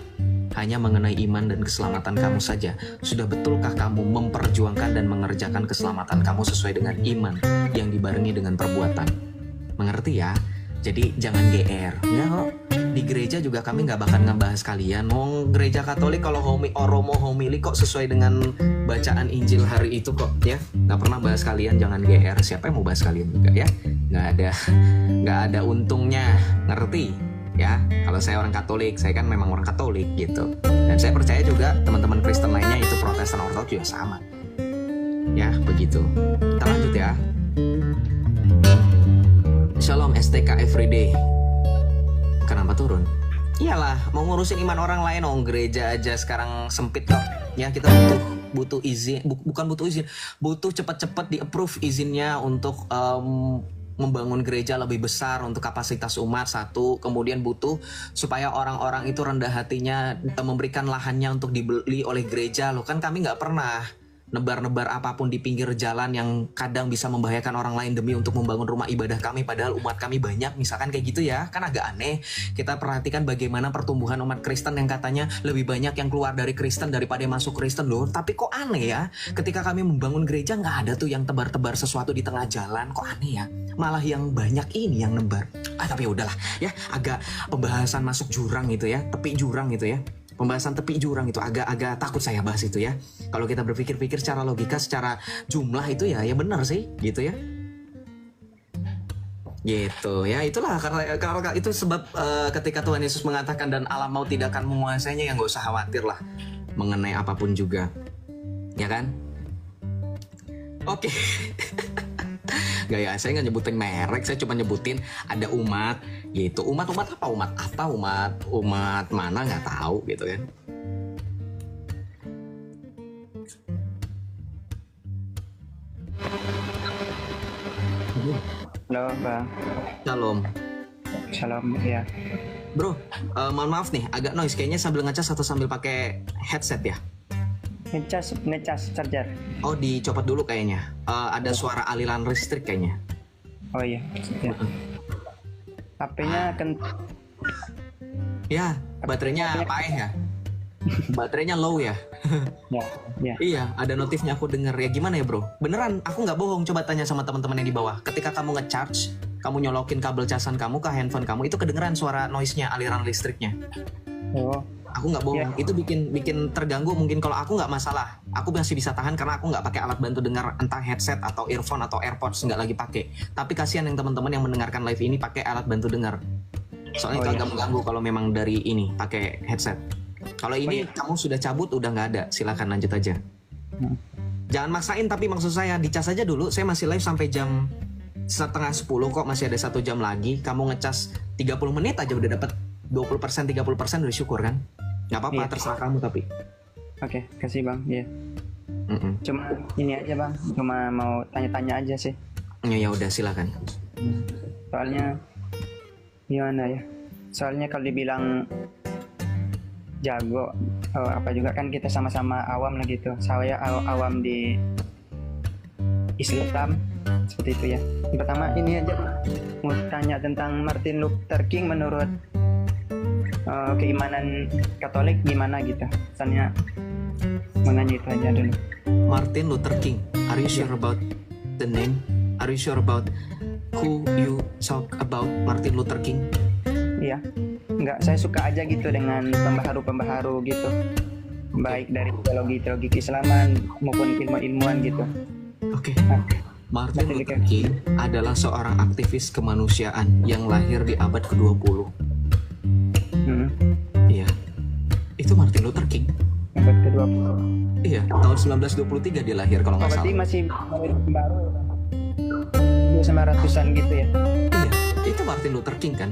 B: Hanya mengenai iman dan keselamatan kamu saja. Sudah betulkah kamu memperjuangkan dan mengerjakan keselamatan kamu sesuai dengan iman yang dibarengi dengan perbuatan? Mengerti ya? Jadi jangan GR. Enggak kok. Di gereja juga kami nggak bakal ngebahas kalian. Gereja Katolik kalau Romo homili kok sesuai dengan bacaan Injil hari itu kok ya. Nggak pernah bahas kalian, jangan GR. Siapa yang mau bahas kalian juga ya? Nggak ada untungnya. Ngerti? Ya, kalau saya orang Katolik, saya kan memang orang Katolik gitu. Dan saya percaya juga teman-teman Kristen lainnya itu Protestan Ortodoks juga sama. Ya, begitu. Kita lanjut ya. Shalom STK Everyday. Kenapa turun? Iyalah, mau ngurusin iman orang lain, gereja aja sekarang sempit kok. Ya, kita butuh izin, bukan butuh izin, butuh cepat-cepat di-approve izinnya untuk membangun gereja lebih besar untuk kapasitas umat satu, kemudian butuh supaya orang-orang itu rendah hatinya memberikan lahannya untuk dibeli oleh gereja. Loh kan kami nggak pernah nebar-nebar apapun di pinggir jalan yang kadang bisa membahayakan orang lain demi untuk membangun rumah ibadah kami padahal umat kami banyak, misalkan kayak gitu ya. Kan agak aneh. Kita perhatikan bagaimana pertumbuhan umat Kristen yang katanya lebih banyak yang keluar dari Kristen daripada yang masuk Kristen loh. Tapi kok aneh ya, ketika kami membangun gereja nggak ada tuh yang tebar-tebar sesuatu di tengah jalan. Kok aneh ya, malah yang banyak ini yang nebar. Tapi udahlah ya, agak pembahasan masuk jurang gitu ya, tepi jurang gitu ya. Pembahasan tepi jurang itu agak takut saya bahas itu ya. Kalau kita berpikir-pikir secara logika, secara jumlah itu ya benar sih gitu ya. Gitu ya, itulah karena itu sebab ketika Tuhan Yesus mengatakan dan alam maut tidak akan menguasainya, ya nggak usah khawatir lah mengenai apapun juga, ya kan? Oke. Gak ya, saya nggak nyebutin merek, saya cuma nyebutin ada umat gitu. Umat mana nggak tahu gitu kan.
C: Halo Bang.
B: Shalom
C: ya.
B: Bro, mohon maaf nih agak noise, kayaknya sambil ngecas atau sambil pakai headset ya.
E: ngecas charger.
B: Oh, dicopot dulu kayaknya. Ada suara aliran listrik kayaknya.
E: Oh iya. Ya. HP-nya
B: Ya, baterainya paeh ya. Baterainya low ya.
E: ya, ya.
B: Iya, ada notifnya aku denger. Ya gimana ya bro? Beneran, aku nggak bohong. Coba tanya sama teman-teman yang di bawah. Ketika kamu nge-charge, kamu nyolokin kabel casan kamu ke handphone kamu, itu kedengeran suara noise-nya, aliran listriknya.
E: Oh.
B: Aku nggak bohong. Itu bikin terganggu. Mungkin kalau aku nggak masalah, aku masih bisa tahan karena aku nggak pakai alat bantu dengar, entah headset atau earphone atau AirPods, nggak lagi pakai. Tapi kasihan yang teman-teman yang mendengarkan live ini pakai alat bantu dengar. Soalnya itu agak mengganggu kalau memang dari ini pakai headset. Kalau ini kamu sudah cabut, udah nggak ada, silakan lanjut aja. Jangan maksain, tapi maksud saya dicas aja dulu. Saya masih live sampai jam 9:30 kok, masih ada 1 jam lagi. Kamu ngecas 30 menit aja udah dapat 20%, 30% udah syukur kan? Nggak apa-apa, terserah kamu tapi.
E: Oke, kasih bang. Iya. Cuma ini aja bang, cuma mau tanya-tanya aja sih.
B: Ya udah silakan.
E: Soalnya gimana ya? Soalnya kalau dibilang jago apa juga kan kita sama-sama awam lah gitu. Saya awam di Islam seperti itu ya. Yang pertama ini aja mau tanya tentang Martin Luther King menurut keimanan Katolik gimana gitu. Misalnya mau nanya itu aja dulu.
B: Martin Luther King. Are you sure about the name? Are you sure about who you talk about, Martin Luther King?
E: Iya. Enggak, saya suka aja gitu dengan pembaharu-pembaharu gitu. Baik dari teologi keislaman maupun ilmuwan gitu.
B: Oke. Martin Luther King adalah seorang aktivis kemanusiaan yang lahir di abad ke-20. Iya. Itu Martin Luther King.
E: Abad ke-20.
B: Iya, tahun 1923 dia lahir kalau nggak salah.
E: Berarti masih baru ya. 1900-an gitu ya.
B: Iya, itu Martin Luther King kan?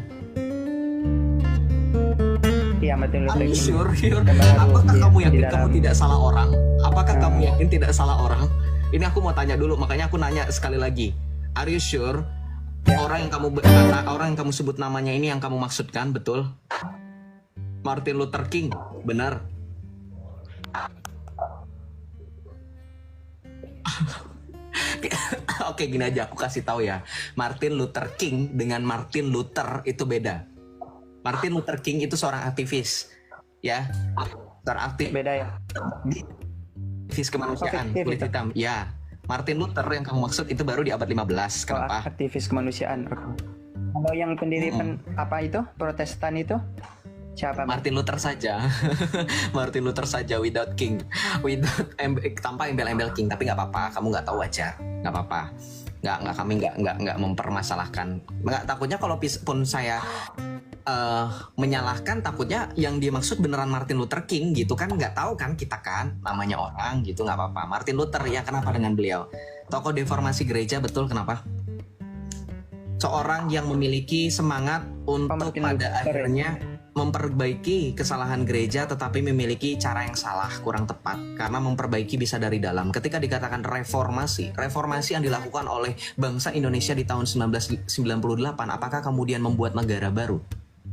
E: Iya, Martin Luther King.
B: Sure. Apakah kamu yakin kamu tidak salah orang? Apakah kamu yakin tidak salah orang? Ini aku mau tanya dulu, makanya aku nanya sekali lagi. Are you sure? Orang yang kamu sebut namanya ini yang kamu maksudkan, betul? Martin Luther King, benar? Oke, gini aja aku kasih tahu ya. Martin Luther King dengan Martin Luther itu beda. Martin Luther King itu seorang aktivis, ya, seorang aktivis.
E: Beda ya.
B: Aktivis kemanusiaan, kulit hitam. Ya, Martin Luther yang kamu maksud itu baru di abad 15. Kenapa?
E: Aktivis kemanusiaan. Kalau yang pendiri apa itu? Protestan itu? Siapa?
B: Martin Luther saja. Martin Luther saja, without King, tanpa embel-embel King. Tapi nggak apa-apa, kamu nggak tahu aja, nggak apa-apa. Kami nggak mempermasalahkan. Nggak, takutnya kalau pun saya menyalahkan, takutnya yang dimaksud beneran Martin Luther King gitu kan, nggak tahu kan kita kan namanya orang gitu. Nggak apa-apa. Martin Luther ya, kenapa dengan beliau? Tokoh reformasi gereja, betul, kenapa? Seorang yang memiliki semangat untuk pada akhirnya memperbaiki kesalahan gereja, tetapi memiliki cara yang salah, kurang tepat, karena memperbaiki bisa dari dalam. Ketika dikatakan reformasi yang dilakukan oleh bangsa Indonesia di tahun 1998, apakah kemudian membuat negara baru?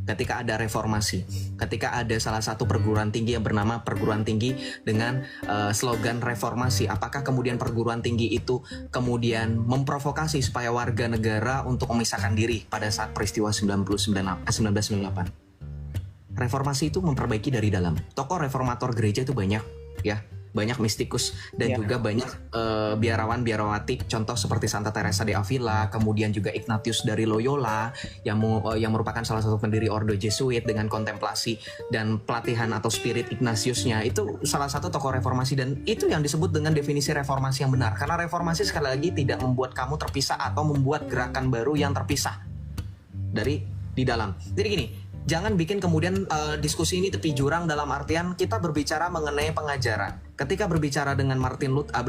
B: Ketika ada reformasi, ketika ada salah satu perguruan tinggi yang bernama perguruan tinggi dengan slogan reformasi, apakah kemudian perguruan tinggi itu kemudian memprovokasi supaya warga negara untuk memisahkan diri pada saat peristiwa 1998? Reformasi itu memperbaiki dari dalam. Tokoh reformator gereja itu banyak, ya, banyak mistikus dan juga banyak biarawan-biarawati. Contoh seperti Santa Teresa de Avila, kemudian juga Ignatius dari Loyola yang merupakan salah satu pendiri Ordo Jesuit dengan kontemplasi dan pelatihan atau spirit Ignatiusnya. Itu salah satu tokoh reformasi, dan itu yang disebut dengan definisi reformasi yang benar. Karena reformasi sekali lagi tidak membuat kamu terpisah atau membuat gerakan baru yang terpisah dari di dalam. Jadi gini, jangan bikin kemudian diskusi ini tepi jurang dalam artian kita berbicara mengenai pengajaran. Ketika berbicara dengan Martin Luther,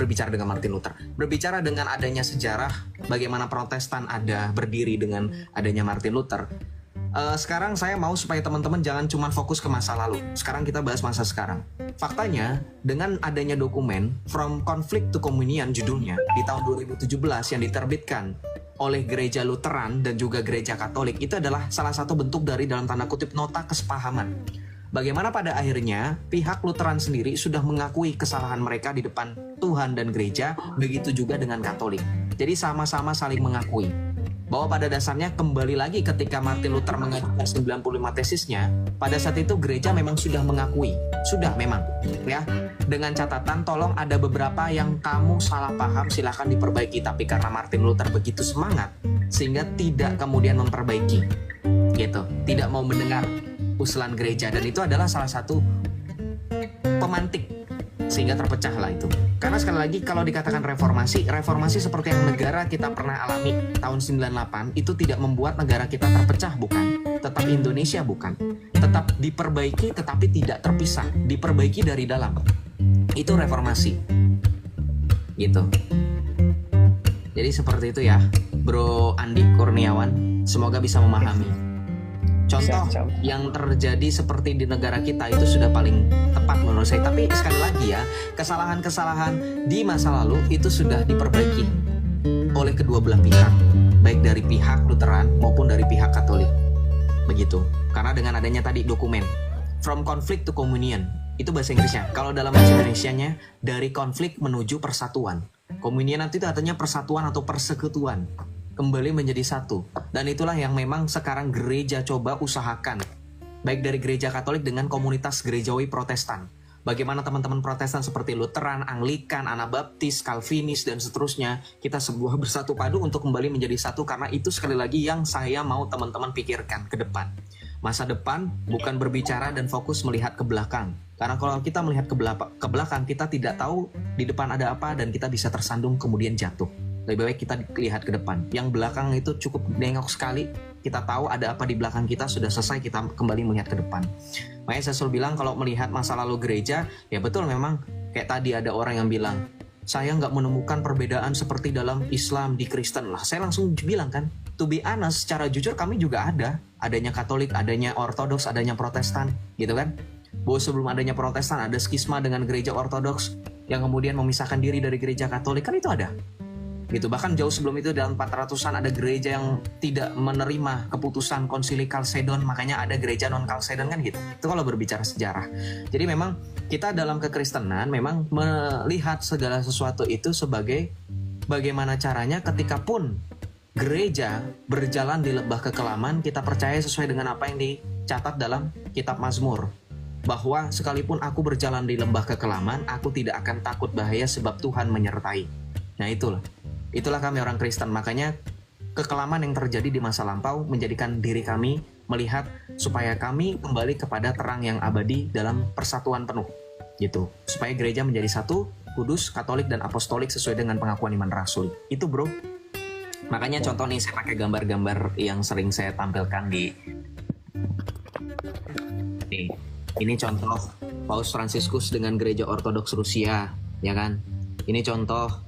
B: berbicara dengan adanya sejarah bagaimana Protestan berdiri dengan adanya Martin Luther. Sekarang saya mau supaya teman-teman jangan cuma fokus ke masa lalu. Sekarang kita bahas masa sekarang. Faktanya, dengan adanya dokumen From Conflict to Communion judulnya di tahun 2017 yang diterbitkan oleh gereja Lutheran dan juga gereja Katolik, itu adalah salah satu bentuk dari dalam tanda kutip nota kesepahaman Bagaimana pada akhirnya pihak Lutheran sendiri sudah mengakui kesalahan mereka di depan Tuhan dan gereja, begitu juga dengan Katolik. Jadi sama-sama saling mengakui. Bahwa pada dasarnya kembali lagi ketika Martin Luther mengajukan 95 tesisnya, pada saat itu gereja memang sudah mengakui, sudah memang ya, dengan catatan tolong ada beberapa yang kamu salah paham silahkan diperbaiki, tapi karena Martin Luther begitu semangat sehingga tidak kemudian memperbaiki gitu, tidak mau mendengar usulan gereja, dan itu adalah salah satu pemantik sehingga terpecahlah itu. Karena sekali lagi kalau dikatakan reformasi seperti yang negara kita pernah alami tahun 98 itu tidak membuat negara kita terpecah, bukan. Tetap Indonesia, bukan. Tetap diperbaiki tetapi tidak terpisah, diperbaiki dari dalam. Itu reformasi. Gitu. Jadi seperti itu ya, Bro Andi Kurniawan. Semoga bisa memahami. Contoh yang terjadi seperti di negara kita itu sudah paling tepat menurut saya. Tapi sekali lagi ya, kesalahan-kesalahan di masa lalu itu sudah diperbaiki oleh kedua belah pihak, baik dari pihak Lutheran maupun dari pihak Katolik. Begitu. Karena dengan adanya tadi dokumen From Conflict to Communion, itu bahasa Inggrisnya. Kalau dalam bahasa Indonesianya, dari konflik menuju persatuan. Communion itu artinya persatuan atau persekutuan, kembali menjadi satu. Dan itulah yang memang sekarang gereja coba usahakan, baik dari gereja Katolik dengan komunitas gerejawi Protestan. Bagaimana teman-teman Protestan seperti Lutheran, Anglikan, Anabaptis, Calvinis, dan seterusnya, kita sebuah bersatu padu untuk kembali menjadi satu, karena itu sekali lagi yang saya mau teman-teman pikirkan ke depan. Masa depan bukan berbicara dan fokus melihat ke belakang. Karena kalau kita melihat ke belakang, kita tidak tahu di depan ada apa dan kita bisa tersandung kemudian jatuh. Lebih baik kita lihat ke depan. Yang belakang itu cukup nengok sekali. Kita tahu ada apa di belakang kita, sudah selesai, kita kembali melihat ke depan. Makanya saya selalu bilang kalau melihat masa lalu gereja, ya betul memang kayak tadi ada orang yang bilang, saya nggak menemukan perbedaan seperti dalam Islam di Kristen lah. Saya langsung bilang kan, to be honest, secara jujur kami juga ada. Adanya Katolik, adanya Ortodoks, adanya Protestan, gitu kan. Bahwa sebelum adanya Protestan ada skisma dengan gereja Ortodoks yang kemudian memisahkan diri dari gereja Katolik, kan itu ada. Gitu. Bahkan jauh sebelum itu dalam 400-an ada gereja yang tidak menerima keputusan konsili Chalcedon, makanya ada gereja non Chalcedon kan gitu. Itu kalau berbicara sejarah. Jadi memang kita dalam kekristenan memang melihat segala sesuatu itu sebagai bagaimana caranya ketika pun gereja berjalan di lembah kekelaman, kita percaya sesuai dengan apa yang dicatat dalam kitab Mazmur, bahwa sekalipun aku berjalan di lembah kekelaman, aku tidak akan takut bahaya sebab Tuhan menyertai. Nah itulah kami orang Kristen. Makanya kekelaman yang terjadi di masa lampau menjadikan diri kami melihat supaya kami kembali kepada terang yang abadi dalam persatuan penuh gitu, supaya gereja menjadi satu, kudus, Katolik, dan Apostolik sesuai dengan pengakuan iman rasuli. Itu bro. Makanya contoh nih, saya pakai gambar-gambar yang sering saya tampilkan di nih. Ini contoh Paus Fransiskus dengan gereja Ortodoks Rusia, ya kan. Ini contoh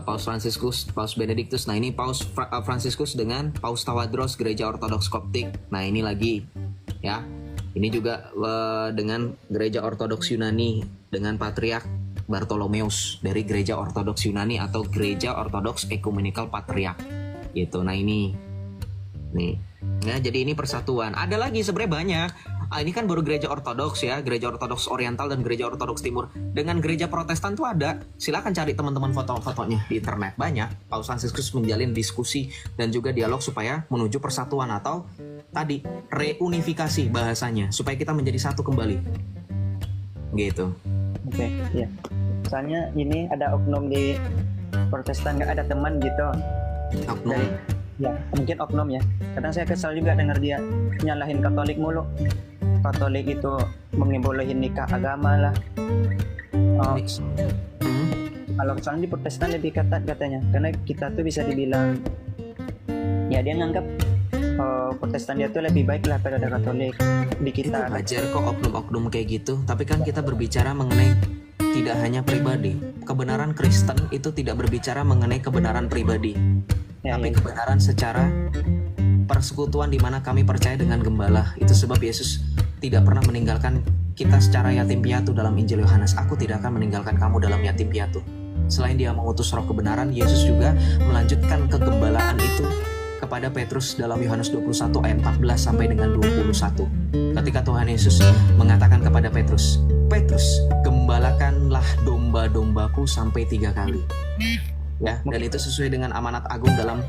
B: Paus Fransiskus, Paus Benediktus. Nah ini Paus Fransiskus dengan Paus Tawadros, gereja Ortodoks Koptik. Nah ini lagi ya, ini juga dengan gereja Ortodoks Yunani dengan Patriark Bartolomeus dari gereja Ortodoks Yunani atau gereja Ortodoks Ecumenical Patriarch gitu. Nah ini nih ya, jadi ini persatuan. Ada lagi sebenarnya banyak. Ini kan baru gereja Ortodoks ya, gereja Ortodoks Oriental dan gereja Ortodoks Timur. Dengan gereja Protestan tuh ada. Silakan cari teman-teman foto-fotonya di internet, banyak. Paus Fransiskus menjalin diskusi dan juga dialog supaya menuju persatuan atau tadi reunifikasi bahasanya, supaya kita menjadi satu kembali. Gitu.
E: Oke, iya. Soalnya ini ada oknum di Protestan, nggak ada teman gitu.
B: Oknum.
E: Ya, mungkin oknum ya. Kadang saya kesal juga dengar dia nyalahin Katolik mulu. Katolik itu mengebolehin nikah agama lah. Kalau soalnya di Protestan lebih ketat katanya, karena kita tuh bisa dibilang ya dia nganggap Protestan dia tuh lebih baik lah daripada Katolik di kita.
B: Itu wajar kok oknum-oknum kayak gitu, tapi kan kita berbicara mengenai tidak hanya pribadi. Kebenaran Kristen itu tidak berbicara mengenai kebenaran pribadi, tapi kebenaran secara persekutuan di mana kami percaya dengan gembala. Itu sebab Yesus tidak pernah meninggalkan kita secara yatim piatu dalam Injil Yohanes. Aku tidak akan meninggalkan kamu dalam yatim piatu. Selain dia mengutus roh kebenaran, Yesus juga melanjutkan kegembalaan itu kepada Petrus dalam Yohanes 21 ayat 14 sampai dengan 21. Ketika Tuhan Yesus mengatakan kepada Petrus, Petrus, gembalakanlah domba-dombaku sampai 3 kali. Ya, dan itu sesuai dengan amanat agung dalam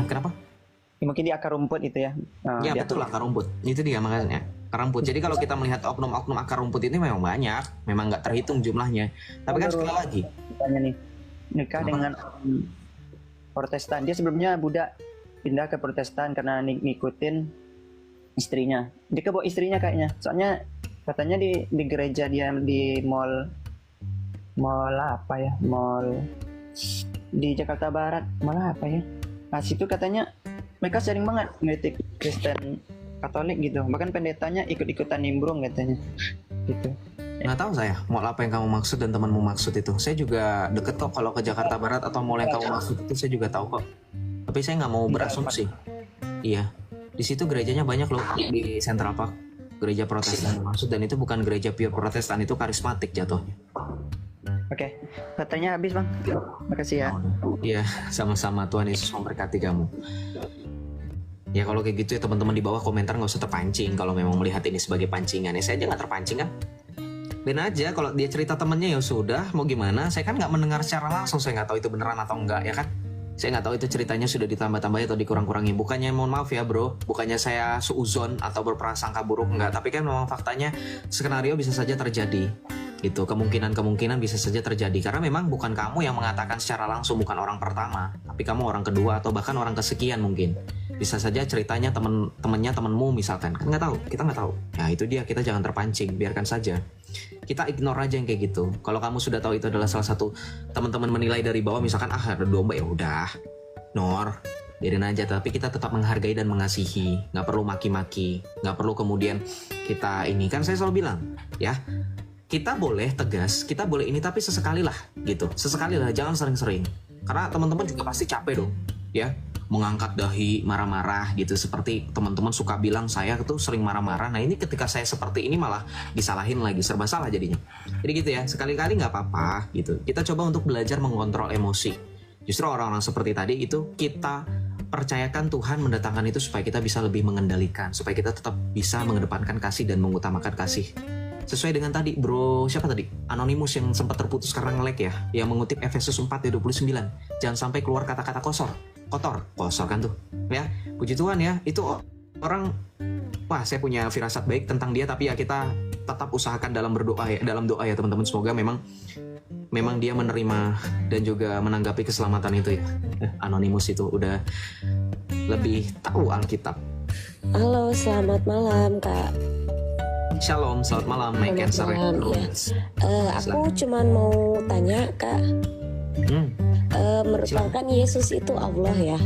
B: kenapa?
E: Ya, mungkin di akar rumput itu ya.
B: Ya betul, akar rumput. Itu dia makanya. Akar rumput. Jadi kalau kita melihat oknum-oknum akar rumput ini memang banyak, memang nggak terhitung jumlahnya. Tapi kan sekali lagi,
E: Tanya nih, nikah dengan Protestan. Dia sebelumnya Buddha, pindah ke Protestan karena ngikutin istrinya. Dia kebawa istrinya kayaknya. Soalnya katanya di gereja dia di mall apa ya? Mall di Jakarta Barat. Mall apa ya? Nah, situ katanya mereka sering banget ngeritik Kristen Katolik gitu. Bahkan pendetanya ikut-ikutan nimbrung katanya. Gitu.
B: nggak tahu saya mall apa yang kamu maksud dan temanmu maksud itu. Saya juga deket kok kalau ke Jakarta Barat atau mall yang kamu maksud itu saya juga tahu kok. Tapi saya nggak mau berasumsi. Iya, di situ gerejanya banyak loh di Central Park. Gereja Protestan maksud, dan itu bukan gereja pure Protestan, itu karismatik jatuhnya.
E: Oke, katanya habis bang. Makasih ya.
B: Iya, sama-sama. Tuhan Yesus memberkati kamu. Ya kalau kayak gitu ya teman-teman di bawah komentar nggak usah terpancing kalau memang melihat ini sebagai pancingan. Ya saya aja nggak terpancing kan. Ben aja kalau dia cerita temennya ya sudah, mau gimana? Saya kan nggak mendengar secara langsung, saya nggak tahu itu beneran atau enggak ya kan. Saya nggak tahu itu ceritanya sudah ditambah-tambahin atau dikurang-kurangi. Bukannya mohon maaf ya bro, bukannya saya suuzon atau berprasangka buruk, enggak. Tapi kan memang faktanya skenario bisa saja terjadi. Gitu, kemungkinan bisa saja terjadi. Karena memang bukan kamu yang mengatakan secara langsung, bukan orang pertama. Tapi kamu orang kedua atau bahkan orang kesekian mungkin. Bisa saja ceritanya temenmu misalkan. Kan nggak tahu, kita nggak tahu. Ya itu dia, kita jangan terpancing, biarkan saja. Kita ignore aja yang kayak gitu. Kalau kamu sudah tahu itu adalah salah satu teman-teman menilai dari bawah, misalkan ada domba, ya udah, ignore, biarin aja. Tapi kita tetap menghargai dan mengasihi, nggak perlu maki-maki, nggak perlu kemudian kita ini. Kan saya selalu bilang, ya kita boleh tegas, kita boleh ini, tapi sesekali lah gitu, sesekali lah, jangan sering-sering. Karena teman-teman juga pasti capek dong, ya. Mengangkat dahi, marah-marah gitu. Seperti teman-teman suka bilang saya tuh sering marah-marah. Nah ini ketika saya seperti ini malah disalahin lagi, serba salah jadinya. Jadi gitu ya, sekali-kali nggak apa-apa gitu. Kita coba untuk belajar mengontrol emosi. Justru orang-orang seperti tadi itu kita percayakan Tuhan mendatangkan itu supaya kita bisa lebih mengendalikan, supaya kita tetap bisa mengedepankan kasih dan mengutamakan kasih. Sesuai dengan tadi bro, siapa tadi? Anonymous yang sempat terputus karena nge-lag ya, yang mengutip Efesus 4:29. Jangan sampai keluar kata-kata kotor kan tuh ya. Puji Tuhan ya, itu orang, wah saya punya firasat baik tentang dia. Tapi ya kita tetap usahakan dalam berdoa ya, dalam doa ya teman-teman. Semoga memang dia menerima dan juga menanggapi keselamatan itu ya. Anonymous itu udah lebih tahu Alkitab.
F: Halo, selamat malam Kak.
B: Shalom, selamat malam My Cancer.
F: Ya. Aku cuman mau tanya Kak, menurut kan Yesus itu Allah ya?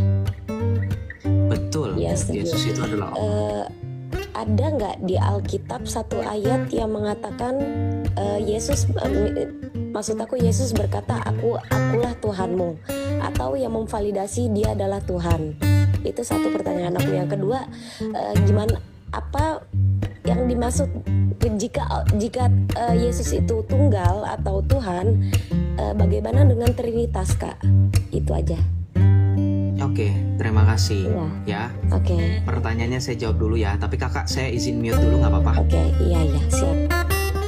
B: Betul,
F: Ya, setuju.
B: Yesus itu adalah Allah.
F: Ada nggak di Alkitab satu ayat yang mengatakan Yesus, maksud aku Yesus berkata akulah Tuhanmu, atau yang memvalidasi dia adalah Tuhan? Itu satu pertanyaan aku. Yang kedua, gimana, apa yang dimaksud jika Yesus itu tunggal atau Tuhan, bagaimana dengan Trinitas Kak? Itu aja.
B: Oke, terima kasih ya.
F: Oke.
B: Pertanyaannya saya jawab dulu ya, tapi kakak saya izin mute dulu nggak apa-apa?
F: Oke, iya siap.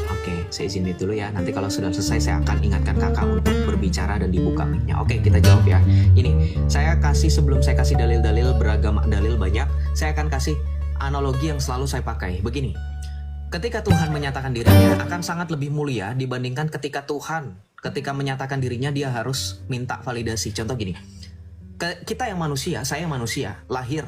B: Oke, saya izin mute dulu ya. Nanti kalau sudah selesai saya akan ingatkan kakak untuk berbicara dan dibuka mic-nya. Oke, kita jawab ya. Ini saya kasih, sebelum saya kasih dalil-dalil, beragam dalil banyak, saya akan kasih analogi yang selalu saya pakai. Begini, ketika Tuhan menyatakan dirinya akan sangat lebih mulia dibandingkan ketika menyatakan dirinya dia harus minta validasi. Contoh gini, kita yang manusia, saya manusia, lahir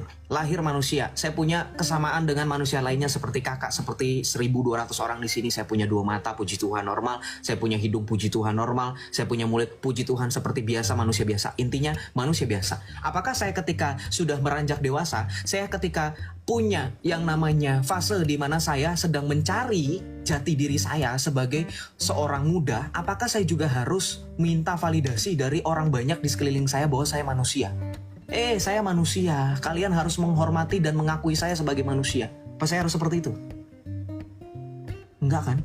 B: manusia. Saya punya kesamaan dengan manusia lainnya seperti kakak, seperti 1.200 orang di sini. Saya punya 2 mata, puji Tuhan, normal. Saya punya hidung, puji Tuhan, normal. Saya punya mulut, puji Tuhan, seperti biasa, manusia biasa. Intinya manusia biasa. Apakah saya ketika sudah beranjak dewasa, saya ketika punya yang namanya fase di mana saya sedang mencari jati diri saya sebagai seorang muda, apakah saya juga harus minta validasi dari orang banyak di sekeliling saya bahwa saya manusia? Saya manusia, kalian harus menghormati dan mengakui saya sebagai manusia. Apa saya harus seperti itu? Enggak kan?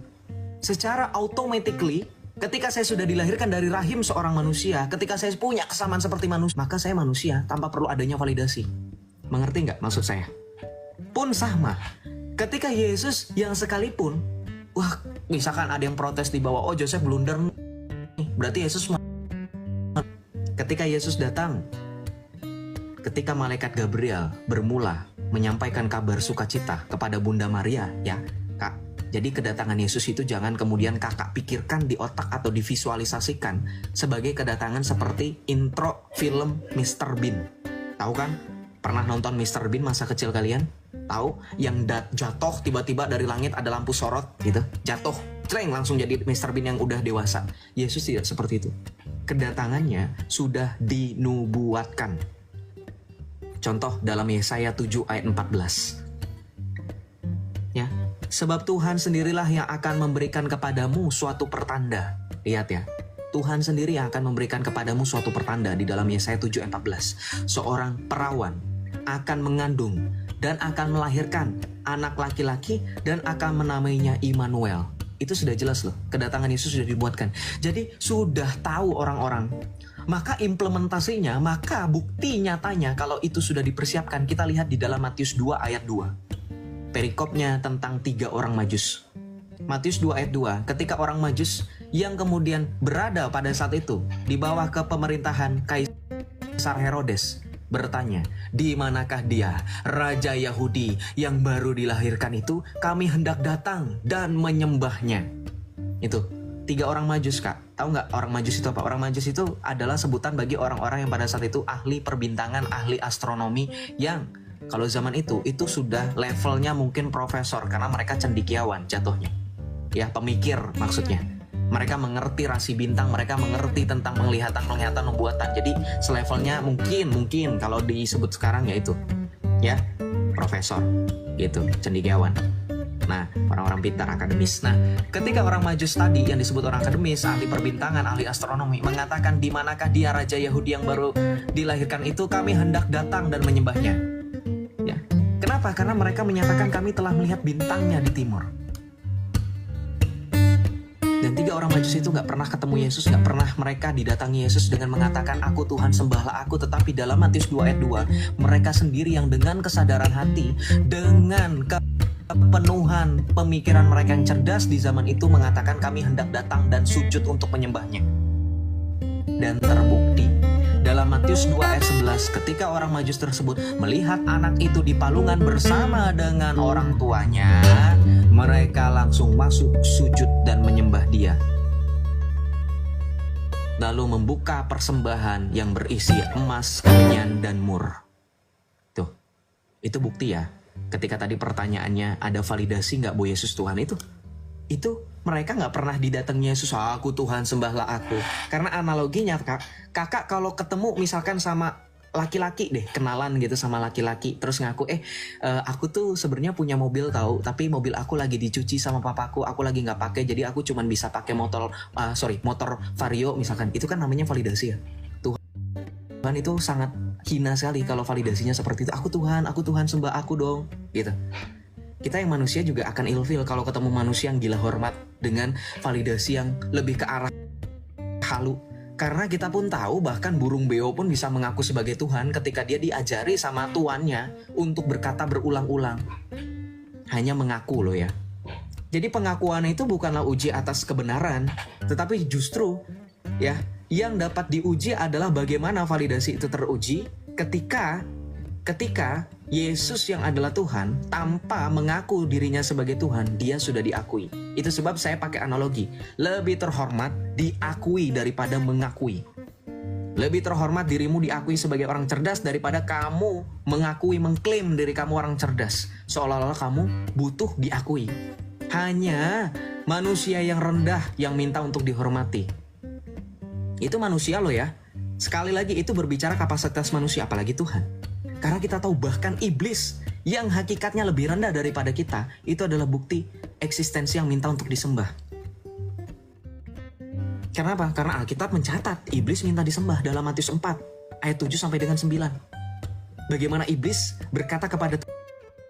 B: Secara automatically, Ketika saya sudah dilahirkan dari rahim seorang manusia, ketika saya punya kesamaan seperti manusia, maka saya manusia tanpa perlu adanya validasi. Mengerti nggak maksud saya? Pun sama, ketika Yesus yang sekalipun, wah misalkan ada yang protes di bawah, oh Joseph blunder nih, berarti Yesus. Ketika Yesus datang, ketika malaikat Gabriel bermula menyampaikan kabar sukacita kepada Bunda Maria, ya Kak. Jadi kedatangan Yesus itu jangan kemudian kakak pikirkan di otak atau divisualisasikan sebagai kedatangan seperti intro film Mr. Bean. Tahu kan? Pernah nonton Mr. Bean masa kecil kalian? Tahu? Yang jatuh tiba-tiba dari langit ada lampu sorot gitu. Jatuh, cereng langsung jadi Mr. Bean yang udah dewasa. Yesus tidak seperti itu. Kedatangannya sudah dinubuatkan. Contoh dalam Yesaya 7 ayat 14. Ya. Sebab Tuhan sendirilah yang akan memberikan kepadamu suatu pertanda. Lihat ya, Tuhan sendiri yang akan memberikan kepadamu suatu pertanda di dalam Yesaya 7:14. Seorang perawan akan mengandung dan akan melahirkan anak laki-laki dan akan menamainya Immanuel. Itu sudah jelas loh, kedatangan Yesus sudah dibuatkan. Jadi sudah tahu orang-orang. Maka implementasinya, maka bukti nyatanya kalau itu sudah dipersiapkan, kita lihat di dalam Matius 2 ayat 2. Perikopnya tentang 3 orang Majus. Matius 2 ayat 2, ketika orang Majus yang kemudian berada pada saat itu di bawah kepemerintahan Kaisar Herodes bertanya, di manakah dia, Raja Yahudi yang baru dilahirkan itu? Kami hendak datang dan menyembahnya. Itu 3 orang Majus, Kak. Tahu nggak orang Majus itu apa? Orang Majus itu adalah sebutan bagi orang-orang yang pada saat itu ahli perbintangan, ahli astronomi yang kalau zaman itu sudah levelnya mungkin profesor karena mereka cendekiawan jatuhnya. Ya, pemikir maksudnya. Mereka mengerti rasi bintang, mereka mengerti tentang penglihatan nubuatan. Jadi selevelnya mungkin kalau disebut sekarang ya itu. Ya, profesor gitu, cendekiawan. Nah, orang-orang pintar akademis. Nah, ketika orang Majus tadi yang disebut orang akademis, ahli perbintangan, ahli astronomi mengatakan di manakah dia Raja Yahudi yang baru dilahirkan itu, kami hendak datang dan menyembahnya. Ya. Kenapa? Karena mereka menyatakan kami telah melihat bintangnya di timur. Dan 3 orang Majus itu gak pernah ketemu Yesus, gak pernah mereka didatangi Yesus dengan mengatakan aku Tuhan sembahlah aku. Tetapi dalam Matius 2 ayat 2, mereka sendiri yang dengan kesadaran hati, dengan kepenuhan pemikiran mereka yang cerdas di zaman itu mengatakan kami hendak datang dan sujud untuk menyembahnya. Dan terbukti dalam Matius 2 ayat 11, ketika orang Majus tersebut melihat anak itu di palungan bersama dengan orang tuanya, mereka langsung masuk sujud dan menyembah dia. Lalu membuka persembahan yang berisi emas, kanyan, dan mur. Tuh, itu bukti ya. Ketika tadi pertanyaannya ada validasi nggak bahwa Yesus Tuhan itu mereka nggak pernah didatangi Yesus, aku Tuhan sembahlah aku. Karena analoginya kakak kalau ketemu misalkan sama laki-laki deh, kenalan gitu sama laki-laki, terus ngaku aku tuh sebenarnya punya mobil tahu, tapi mobil aku lagi dicuci sama papaku, aku lagi nggak pakai, jadi aku cuman bisa pakai motor Vario misalkan. Itu kan namanya validasi ya. Tuhan itu sangat hina sekali kalau validasinya seperti itu. Aku Tuhan sembah aku dong gitu. Kita yang manusia juga akan ilfil kalau ketemu manusia yang gila hormat dengan validasi yang lebih ke arah halu. Karena kita pun tahu bahkan burung beo pun bisa mengaku sebagai Tuhan ketika dia diajari sama tuannya untuk berkata berulang-ulang. Hanya mengaku loh ya. Jadi pengakuan itu bukanlah uji atas kebenaran, tetapi justru ya yang dapat diuji adalah bagaimana validasi itu teruji ketika Yesus yang adalah Tuhan tanpa mengaku dirinya sebagai Tuhan, dia sudah diakui. Itu sebab saya pakai analogi, lebih terhormat diakui daripada mengakui. Lebih terhormat dirimu diakui sebagai orang cerdas daripada kamu mengklaim diri kamu orang cerdas, seolah-olah kamu butuh diakui. Hanya manusia yang rendah yang minta untuk dihormati. Itu manusia loh ya. Sekali lagi itu berbicara kapasitas manusia, apalagi Tuhan. Karena kita tahu bahkan iblis yang hakikatnya lebih rendah daripada kita, itu adalah bukti eksistensi yang minta untuk disembah. Karena apa? Karena Alkitab mencatat iblis minta disembah dalam Matius 4 ayat 7 sampai dengan 9. Bagaimana iblis berkata kepada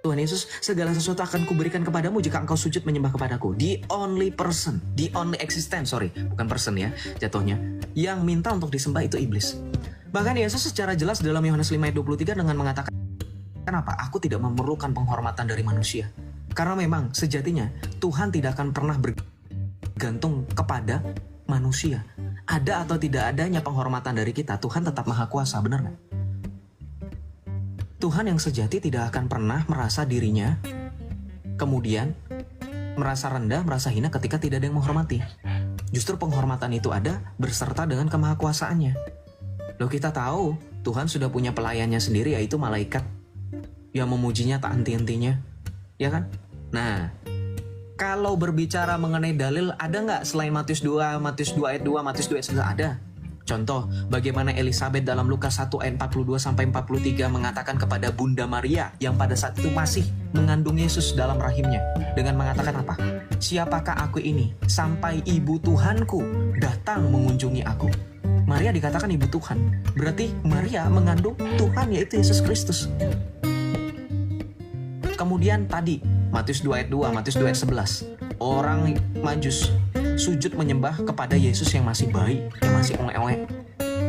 B: Tuhan Yesus, segala sesuatu akan kuberikan kepadamu jika engkau sujud menyembah kepadaku. The only person, the only existence, bukan person ya jatuhnya, yang minta untuk disembah itu iblis. Bahkan Yesus secara jelas dalam Yohanes 5 ayat 23 dengan mengatakan, kenapa? Aku tidak memerlukan penghormatan dari manusia. Karena memang sejatinya Tuhan tidak akan pernah bergantung kepada manusia. Ada atau tidak adanya penghormatan dari kita, Tuhan tetap maha kuasa, benar nggak? Tuhan yang sejati tidak akan pernah merasa dirinya kemudian merasa rendah, merasa hina ketika tidak ada yang menghormati. Justru penghormatan itu ada berserta dengan kemahakuasaannya. Loh, kita tahu Tuhan sudah punya pelayannya sendiri, yaitu malaikat yang memujinya tak henti-hentinya, ya kan? Nah, kalau berbicara mengenai dalil, ada nggak selain Matius 2 ayat 2, Matius 2 ayat 11? Ada. Contoh, bagaimana Elisabeth dalam Lukas 1 ayat 42-43 mengatakan kepada Bunda Maria yang pada saat itu masih mengandung Yesus dalam rahimnya, dengan mengatakan apa? Siapakah aku ini sampai ibu Tuhanku datang mengunjungi aku? Maria dikatakan ibu Tuhan, berarti Maria mengandung Tuhan, yaitu Yesus Kristus. Kemudian tadi Matius 2 ayat 2, Matius 2 ayat 11, orang Majus sujud menyembah kepada Yesus yang masih bayi, yang masih ongek-ongek.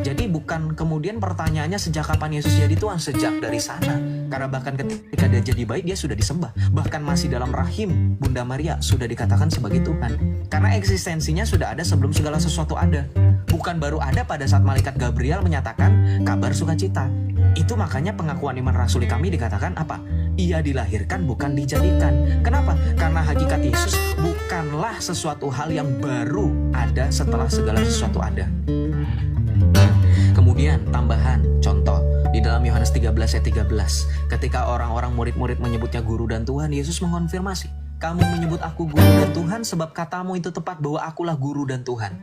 B: Jadi bukan kemudian pertanyaannya sejak kapan Yesus jadi Tuhan, sejak dari sana. Karena bahkan ketika dia jadi bayi, dia sudah disembah. Bahkan masih dalam rahim Bunda Maria sudah dikatakan sebagai Tuhan. Karena eksistensinya sudah ada sebelum segala sesuatu ada. Bukan baru ada pada saat malaikat Gabriel menyatakan kabar sukacita. Itu makanya pengakuan iman rasuli kami dikatakan apa? Ia dilahirkan bukan dijadikan. Kenapa? Karena hakikat Yesus bukanlah sesuatu hal yang baru ada setelah segala sesuatu ada. Kemudian tambahan contoh di dalam Yohanes 13 ayat 13, ketika orang-orang murid-murid menyebutnya guru dan Tuhan, Yesus mengonfirmasi, kamu menyebut aku guru dan Tuhan sebab katamu itu tepat bahwa akulah guru dan Tuhan.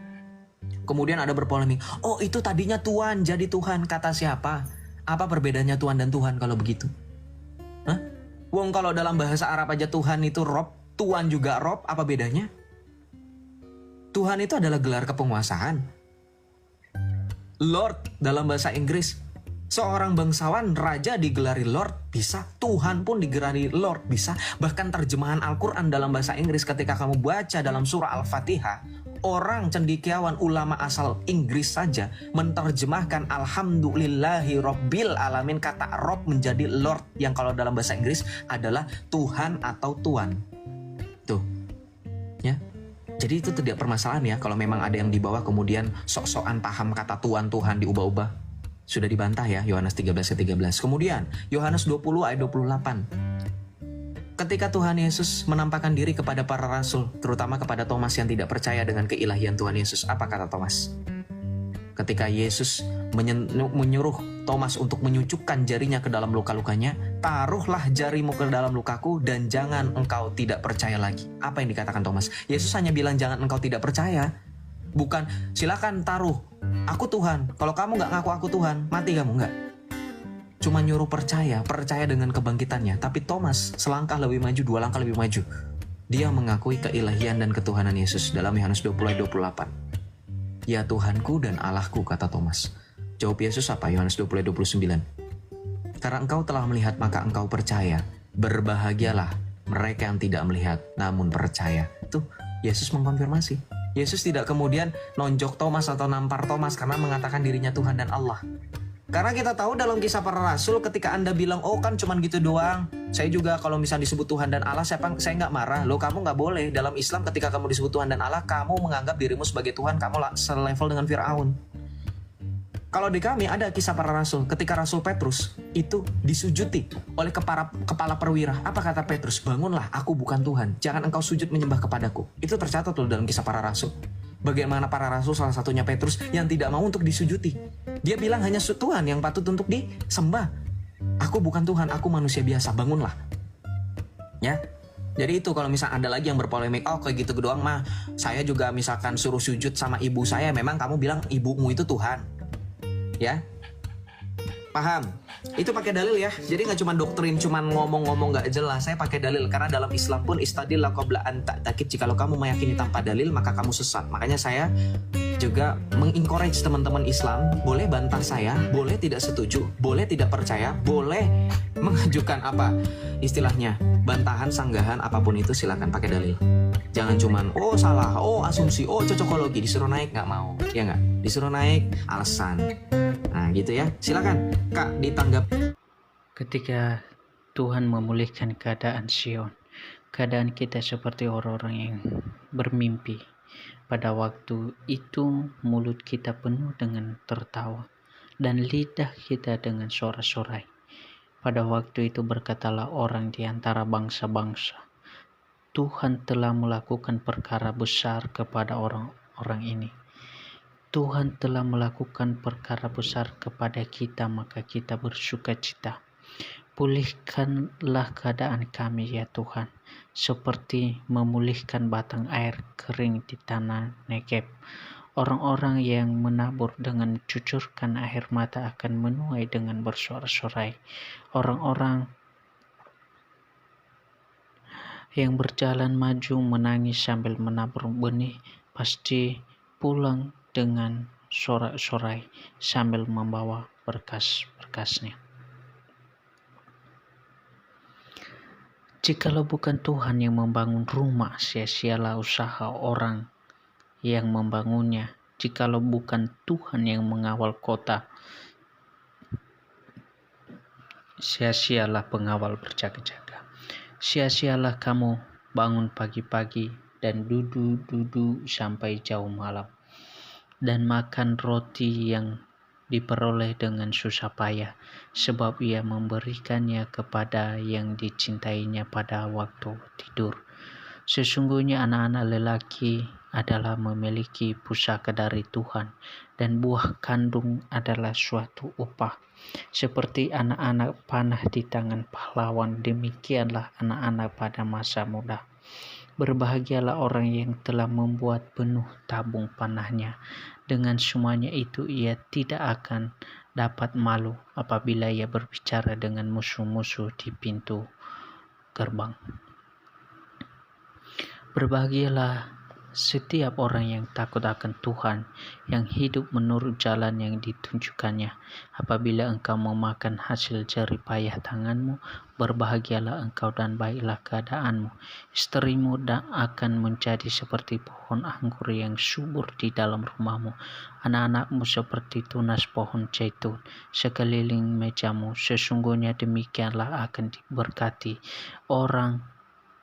B: Kemudian ada berpolemik, oh itu tadinya Tuhan jadi Tuhan, kata siapa? Apa perbedaannya Tuhan dan Tuhan kalau begitu? Hah? Wong kalau dalam bahasa Arab aja Tuhan itu Rob, Tuhan juga Rob, apa bedanya? Tuhan itu adalah gelar kepenguasaan. Lord dalam bahasa Inggris, seorang bangsawan raja digelari Lord bisa, Tuhan pun digelari Lord bisa. Bahkan terjemahan Al-Quran dalam bahasa Inggris ketika kamu baca dalam surah Al-Fatihah, orang cendekiawan ulama asal Inggris saja menerjemahkan Alhamdulillahi Rabbil Alamin, kata Rob menjadi Lord, yang kalau dalam bahasa Inggris adalah Tuhan atau Tuan. Tuh, ya. Jadi itu tidak permasalahan ya kalau memang ada yang di bawah kemudian sok-sokan paham kata Tuhan diubah-ubah. Sudah dibantah ya Yohanes 13 ayat 13. Kemudian Yohanes 20 ayat 28. Ketika Tuhan Yesus menampakkan diri kepada para rasul, terutama kepada Thomas yang tidak percaya dengan keilahian Tuhan Yesus, apa kata Thomas? Ketika Yesus menyuruh Thomas untuk menyucukkan jarinya ke dalam luka-lukanya, taruhlah jarimu ke dalam lukaku dan jangan engkau tidak percaya lagi. Apa yang dikatakan Thomas? Yesus hanya bilang jangan engkau tidak percaya. Bukan silakan taruh, aku Tuhan. Kalau kamu gak ngaku aku Tuhan, mati kamu, enggak. Cuma nyuruh percaya dengan kebangkitannya. Tapi Thomas selangkah lebih maju, 2 langkah lebih maju. Dia mengakui keilahian dan ketuhanan Yesus dalam Yohanes 20 ayat 28. Ya Tuhanku dan Allahku, kata Thomas. Jawab Yesus apa? Yohanes 20 ayat 29. Karena engkau telah melihat maka engkau percaya. Berbahagialah mereka yang tidak melihat namun percaya. Tuh, Yesus mengkonfirmasi. Yesus tidak kemudian nonjok Thomas atau nampar Thomas karena mengatakan dirinya Tuhan dan Allah. Karena kita tahu dalam Kisah Para Rasul ketika Anda bilang, oh kan cuman gitu doang, saya juga kalau misalnya disebut Tuhan dan Allah, saya nggak marah. Loh, kamu nggak boleh. Dalam Islam ketika kamu disebut Tuhan dan Allah, kamu menganggap dirimu sebagai Tuhan, kamu selevel dengan Fir'aun. Kalau di kami ada Kisah Para Rasul, ketika Rasul Petrus itu disujuti oleh kepala perwira. Apa kata Petrus? Bangunlah, aku bukan Tuhan. Jangan engkau sujud menyembah kepadaku. Itu tercatat loh dalam Kisah Para Rasul. Bagaimana para rasul, salah satunya Petrus, yang tidak mau untuk disujuti. Dia bilang hanya Tuhan yang patut untuk disembah. Aku bukan Tuhan, aku manusia biasa, bangunlah. Ya. Jadi itu kalau misalnya ada lagi yang berpolemik, oh kayak gitu doang mah, saya juga misalkan suruh sujud sama ibu saya, memang kamu bilang ibumu itu Tuhan. Ya. Paham? Itu pakai dalil ya. Jadi nggak cuma doktrin, cuma ngomong-ngomong nggak jelas. Saya pakai dalil karena dalam Islam pun istadillah qabla an ta'takid. Jikalau kamu meyakini tanpa dalil maka kamu sesat. Makanya saya juga mengencourage teman-teman Islam, boleh bantah saya, boleh tidak setuju, boleh tidak percaya, boleh mengajukan apa istilahnya bantahan, sanggahan, apapun itu silakan pakai dalil. Jangan cuman oh salah, oh asumsi, oh cocokologi, disuruh naik nggak mau, ya nggak? Disuruh naik alasan. Nah gitu ya, silakan Kak ditanggap.
G: Ketika Tuhan memulihkan keadaan Sion, keadaan kita seperti orang-orang yang bermimpi. Pada waktu itu mulut kita penuh dengan tertawa dan lidah kita dengan sorak-sorai. Pada waktu itu berkatalah orang di antara bangsa-bangsa, Tuhan telah melakukan perkara besar kepada orang-orang ini. Tuhan telah melakukan perkara besar kepada kita, maka kita bersuka cita. Pulihkanlah keadaan kami ya Tuhan, seperti memulihkan batang air kering di tanah Negeb. Orang-orang yang menabur dengan cucurkan air mata akan menuai dengan bersorak-sorai. Orang-orang yang berjalan maju menangis sambil menabur benih pasti pulang dengan sorak-sorai sambil membawa berkas-berkasnya. Jikalau bukan Tuhan yang membangun rumah, sia-sialah usaha orang yang membangunnya. Jikalau bukan Tuhan yang mengawal kota, sia-sialah pengawal berjaga-jaga. Sia-sialah kamu bangun pagi-pagi dan duduk sampai jauh malam, dan makan roti yang diperoleh dengan susah payah, sebab ia memberikannya kepada yang dicintainya pada waktu tidur. Sesungguhnya anak-anak lelaki adalah memiliki pusaka dari Tuhan, dan buah kandung adalah suatu upah. Seperti anak-anak panah di tangan pahlawan, demikianlah anak-anak pada masa muda. Berbahagialah orang yang telah membuat penuh tabung panahnya. Dengan semuanya itu ia tidak akan dapat malu apabila ia berbicara dengan musuh-musuh di pintu gerbang. Berbahagialah setiap orang yang takut akan Tuhan, yang hidup menurut jalan yang ditunjukkannya. Apabila engkau memakan hasil jerih payah tanganmu, berbahagialah engkau dan baiklah keadaanmu. Istrimu akan menjadi seperti pohon anggur yang subur di dalam rumahmu. Anak-anakmu seperti tunas pohon zaitun sekeliling mejamu. Sesungguhnya demikianlah akan diberkati orang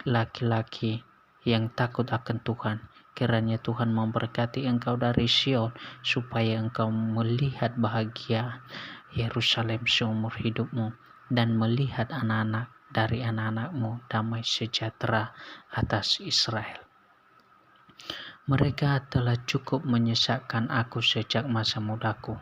G: laki-laki yang takut akan Tuhan. Kiranya Tuhan memberkati engkau dari Sion, supaya engkau melihat bahagia Yerusalem seumur hidupmu, dan melihat anak-anak dari anak-anakmu damai sejahtera atas Israel. Mereka telah cukup menyesatkan aku sejak masa mudaku.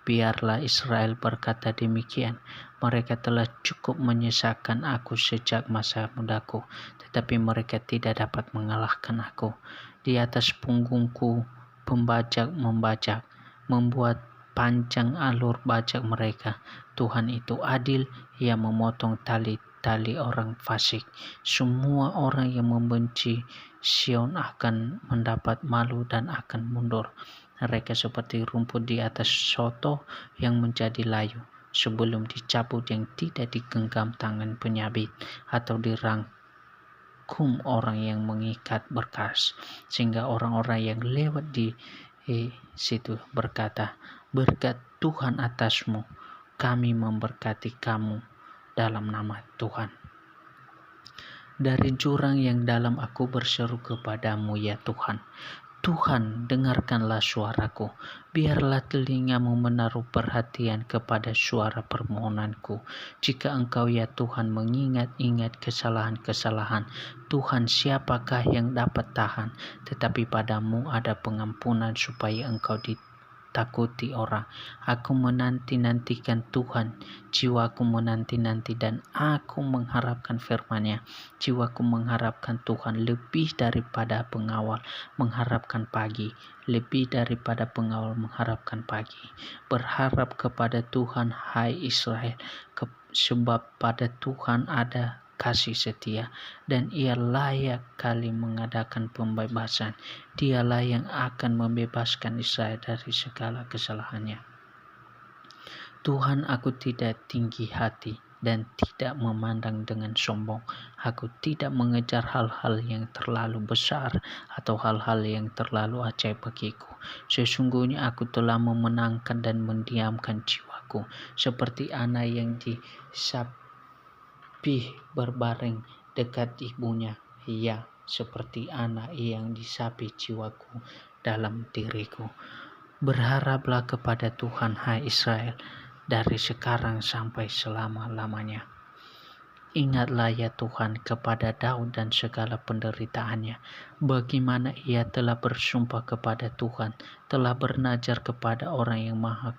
G: Biarlah Israel berkata demikian. Mereka telah cukup menyesatkan aku sejak masa mudaku, tetapi mereka tidak dapat mengalahkan aku. Di atas punggungku pembajak membajak, membuat panjang alur bajak mereka. Tuhan itu adil, ia memotong tali-tali orang fasik. Semua orang yang membenci Sion akan mendapat malu dan akan mundur. Mereka seperti rumput di atas soto yang menjadi layu, sebelum dicabut yang tidak digenggam tangan penyabit atau dirangkum orang yang mengikat berkas, sehingga orang-orang yang lewat di situ berkata, berkat Tuhan atasmu, kami memberkati kamu dalam nama Tuhan. Dari jurang yang dalam aku berseru kepadamu ya Tuhan. Tuhan, dengarkanlah suaraku. Biarlah telingamu menaruh perhatian kepada suara permohonanku. Jika engkau ya Tuhan mengingat-ingat kesalahan-kesalahan, Tuhan siapakah yang dapat tahan? Tetapi padamu ada pengampunan supaya engkau takuti orang. Aku menanti-nantikan Tuhan, jiwaku menanti-nanti dan aku mengharapkan firman-Nya. Jiwaku mengharapkan Tuhan lebih daripada pengawal mengharapkan pagi, lebih daripada pengawal mengharapkan pagi. Berharap kepada Tuhan, hai Israel, sebab pada Tuhan ada kasih setia dan Ia layak kali mengadakan pembebasan. Dialah yang akan membebaskan Israel dari segala kesalahannya. Tuhan, aku tidak tinggi hati dan tidak memandang dengan sombong. Aku tidak mengejar hal-hal yang terlalu besar atau hal-hal yang terlalu ajaib bagiku. Sesungguhnya aku telah memenangkan dan mendiamkan jiwaku seperti anak yang disapih berbaring dekat ibunya. Ya, seperti anak yang disapi jiwaku dalam diriku. Berharaplah kepada Tuhan, hai Israel, dari sekarang sampai selama-lamanya. Ingatlah ya Tuhan kepada Daud dan segala penderitaannya, bagaimana ia telah bersumpah kepada Tuhan, telah bernazar kepada orang yang maha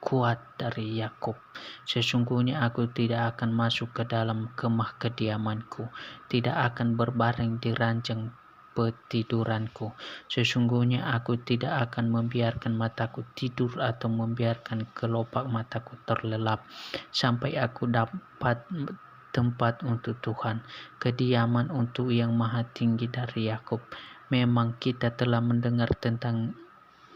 G: kuat dari Yakub. Sesungguhnya aku tidak akan masuk ke dalam kemah kediamanku, tidak akan berbaring di ranjang petiduranku. Sesungguhnya aku tidak akan membiarkan mataku tidur atau membiarkan kelopak mataku terlelap sampai aku dapat tempat untuk Tuhan, kediaman untuk yang maha tinggi dari Yakub. Memang kita telah mendengar tentang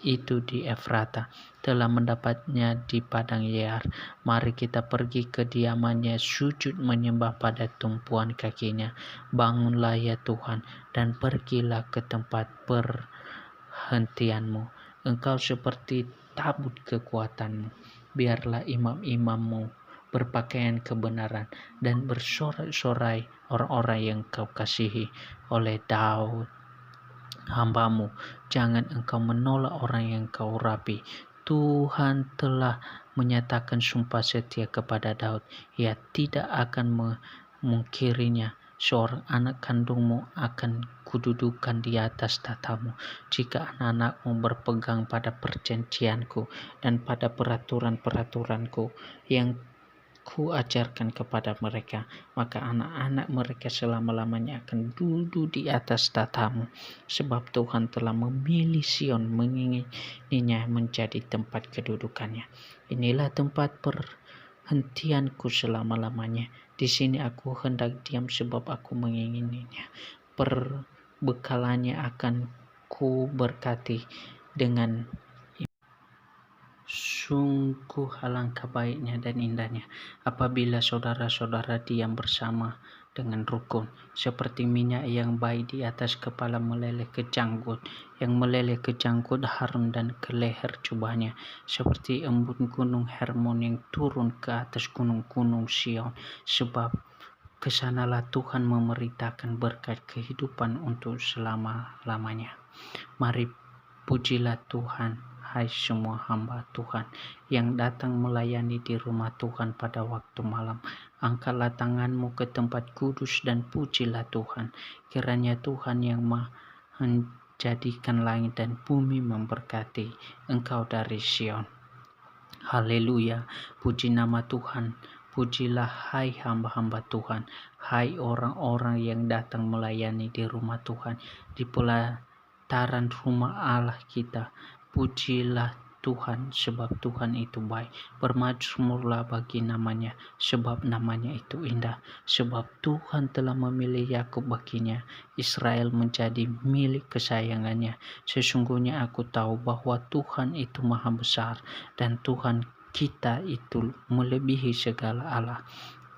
G: itu di Efrata, telah mendapatnya di padang Year. Mari kita pergi ke kediamannya, sujud menyembah pada tumpuan kakinya. Bangunlah ya Tuhan dan pergilah ke tempat perhentianmu. Engkau seperti tabut kekuatanmu. Biarlah imam-imammu berpakaian kebenaran dan bersorai-sorai orang-orang yang kau kasihi oleh Daud hamba-Mu. Jangan engkau menolak orang yang kau urapi. Tuhan telah menyatakan sumpah setia kepada Daud. Ia tidak akan memungkirinya. Seorang anak kandungmu akan kududukan di atas tatamu. Jika anak-anakmu berpegang pada perjanjianku dan pada peraturan-peraturanku yang ku ajarkan kepada mereka, maka anak-anak mereka selama-lamanya akan duduk di atas tatamu. Sebab Tuhan telah memilih Sion, mengingininya menjadi tempat kedudukannya. Inilah tempat perhentianku selama-lamanya. Di sini aku hendak diam sebab aku mengingininya. Perbekalannya akan ku berkati dengan sungguh alangkah baiknya dan indahnya apabila saudara-saudara diam bersama dengan rukun, seperti minyak yang baik di atas kepala meleleh ke janggut, yang meleleh ke janggut Harun dan ke leher jubahnya, seperti embun gunung Hermon yang turun ke atas gunung-gunung Sion, sebab kesanalah Tuhan memerintahkan berkat kehidupan untuk selama-lamanya. Mari pujilah Tuhan, hai semua hamba Tuhan yang datang melayani di rumah Tuhan pada waktu malam. Angkatlah tanganmu ke tempat kudus dan pujilah Tuhan. Kiranya Tuhan yang menjadikan langit dan bumi memberkati engkau dari Sion. Haleluya, puji nama Tuhan. Pujilah hai hamba-hamba Tuhan, hai orang-orang yang datang melayani di rumah Tuhan, di pelataran rumah Allah kita. Pujilah Tuhan sebab Tuhan itu baik. Bermazmurlah bagi namanya sebab namanya itu indah. Sebab Tuhan telah memilih Yakub baginya, Israel menjadi milik kesayangannya. Sesungguhnya aku tahu bahwa Tuhan itu maha besar dan Tuhan kita itu melebihi segala Allah.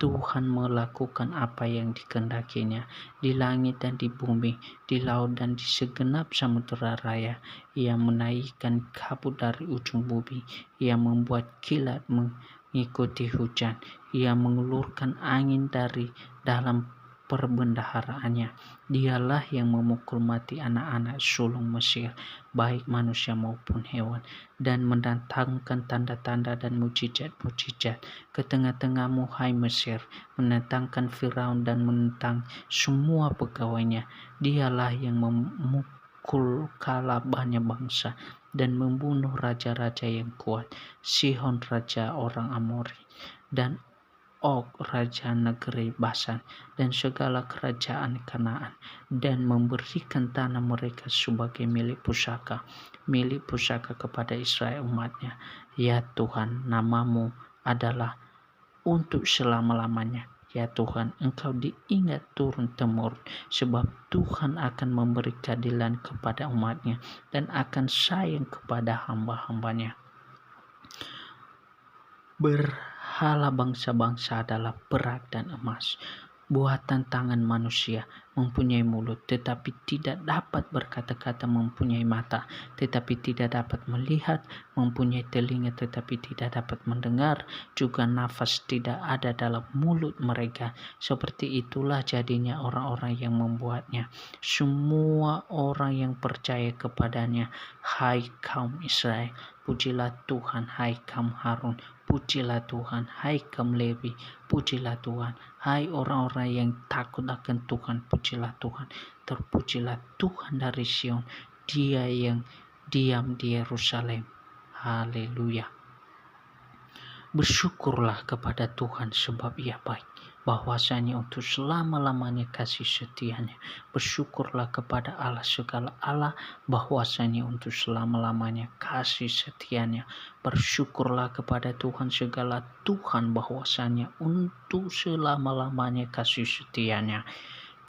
G: Tuhan melakukan apa yang dikehendakinya di langit dan di bumi, di laut dan di segenap samudera raya. Ia menaikkan kabut dari ujung bumi. Ia membuat kilat mengikuti hujan. Ia mengulurkan angin dari dalam perbendaharaannya. Dialah yang memukul mati anak-anak sulung Mesir, baik manusia maupun hewan, dan mendatangkan tanda-tanda dan mujizat-mujizat ke tengah-tengahmu, hai Mesir, menentangkan Firaun dan menentang semua pegawainya. Dialah yang memukul kala banyak bangsa dan membunuh raja-raja yang kuat, Sihon raja orang Amori, dan Og raja negeri Basan, dan segala kerajaan Kanaan, dan memberikan tanah mereka sebagai milik pusaka kepada Israel umatnya. Ya Tuhan, namamu adalah untuk selama-lamanya. Ya Tuhan, Engkau diingat turun-temurun, sebab Tuhan akan memberi keadilan kepada umatnya dan akan sayang kepada hamba-hambanya. Berhala bangsa-bangsa adalah perak dan emas, buatan tangan manusia, mempunyai mulut tetapi tidak dapat berkata-kata, mempunyai mata tetapi tidak dapat melihat, mempunyai telinga tetapi tidak dapat mendengar, juga nafas tidak ada dalam mulut mereka. Seperti itulah jadinya orang-orang yang membuatnya, semua orang yang percaya kepadanya. Hai kaum Israel, pujilah Tuhan. Hai kaum Harun, pujilah Tuhan. Hai kaum Lewi, pujilah Tuhan. Hai orang-orang yang takut akan Tuhan, pujilah Tuhan. Terpujilah Tuhan dari Sion, Dia yang diam di Yerusalem. Haleluya. Bersyukurlah kepada Tuhan sebab Ia baik, bahwasanya untuk selama-lamanya kasih setianya. Bersyukurlah kepada Allah segala Allah, bahwasanya untuk selama-lamanya kasih setianya. Bersyukurlah kepada Tuhan segala Tuhan, bahwasanya untuk selama-lamanya kasih setianya.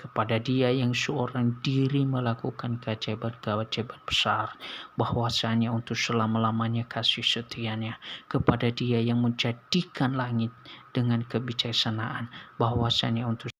G: Kepada Dia yang seorang diri melakukan keajaiban-keajaiban besar, bahwasanya untuk selama-lamanya kasih setianya. Kepada Dia yang menjadikan langit dengan kebijaksanaan, bahwasanya untuk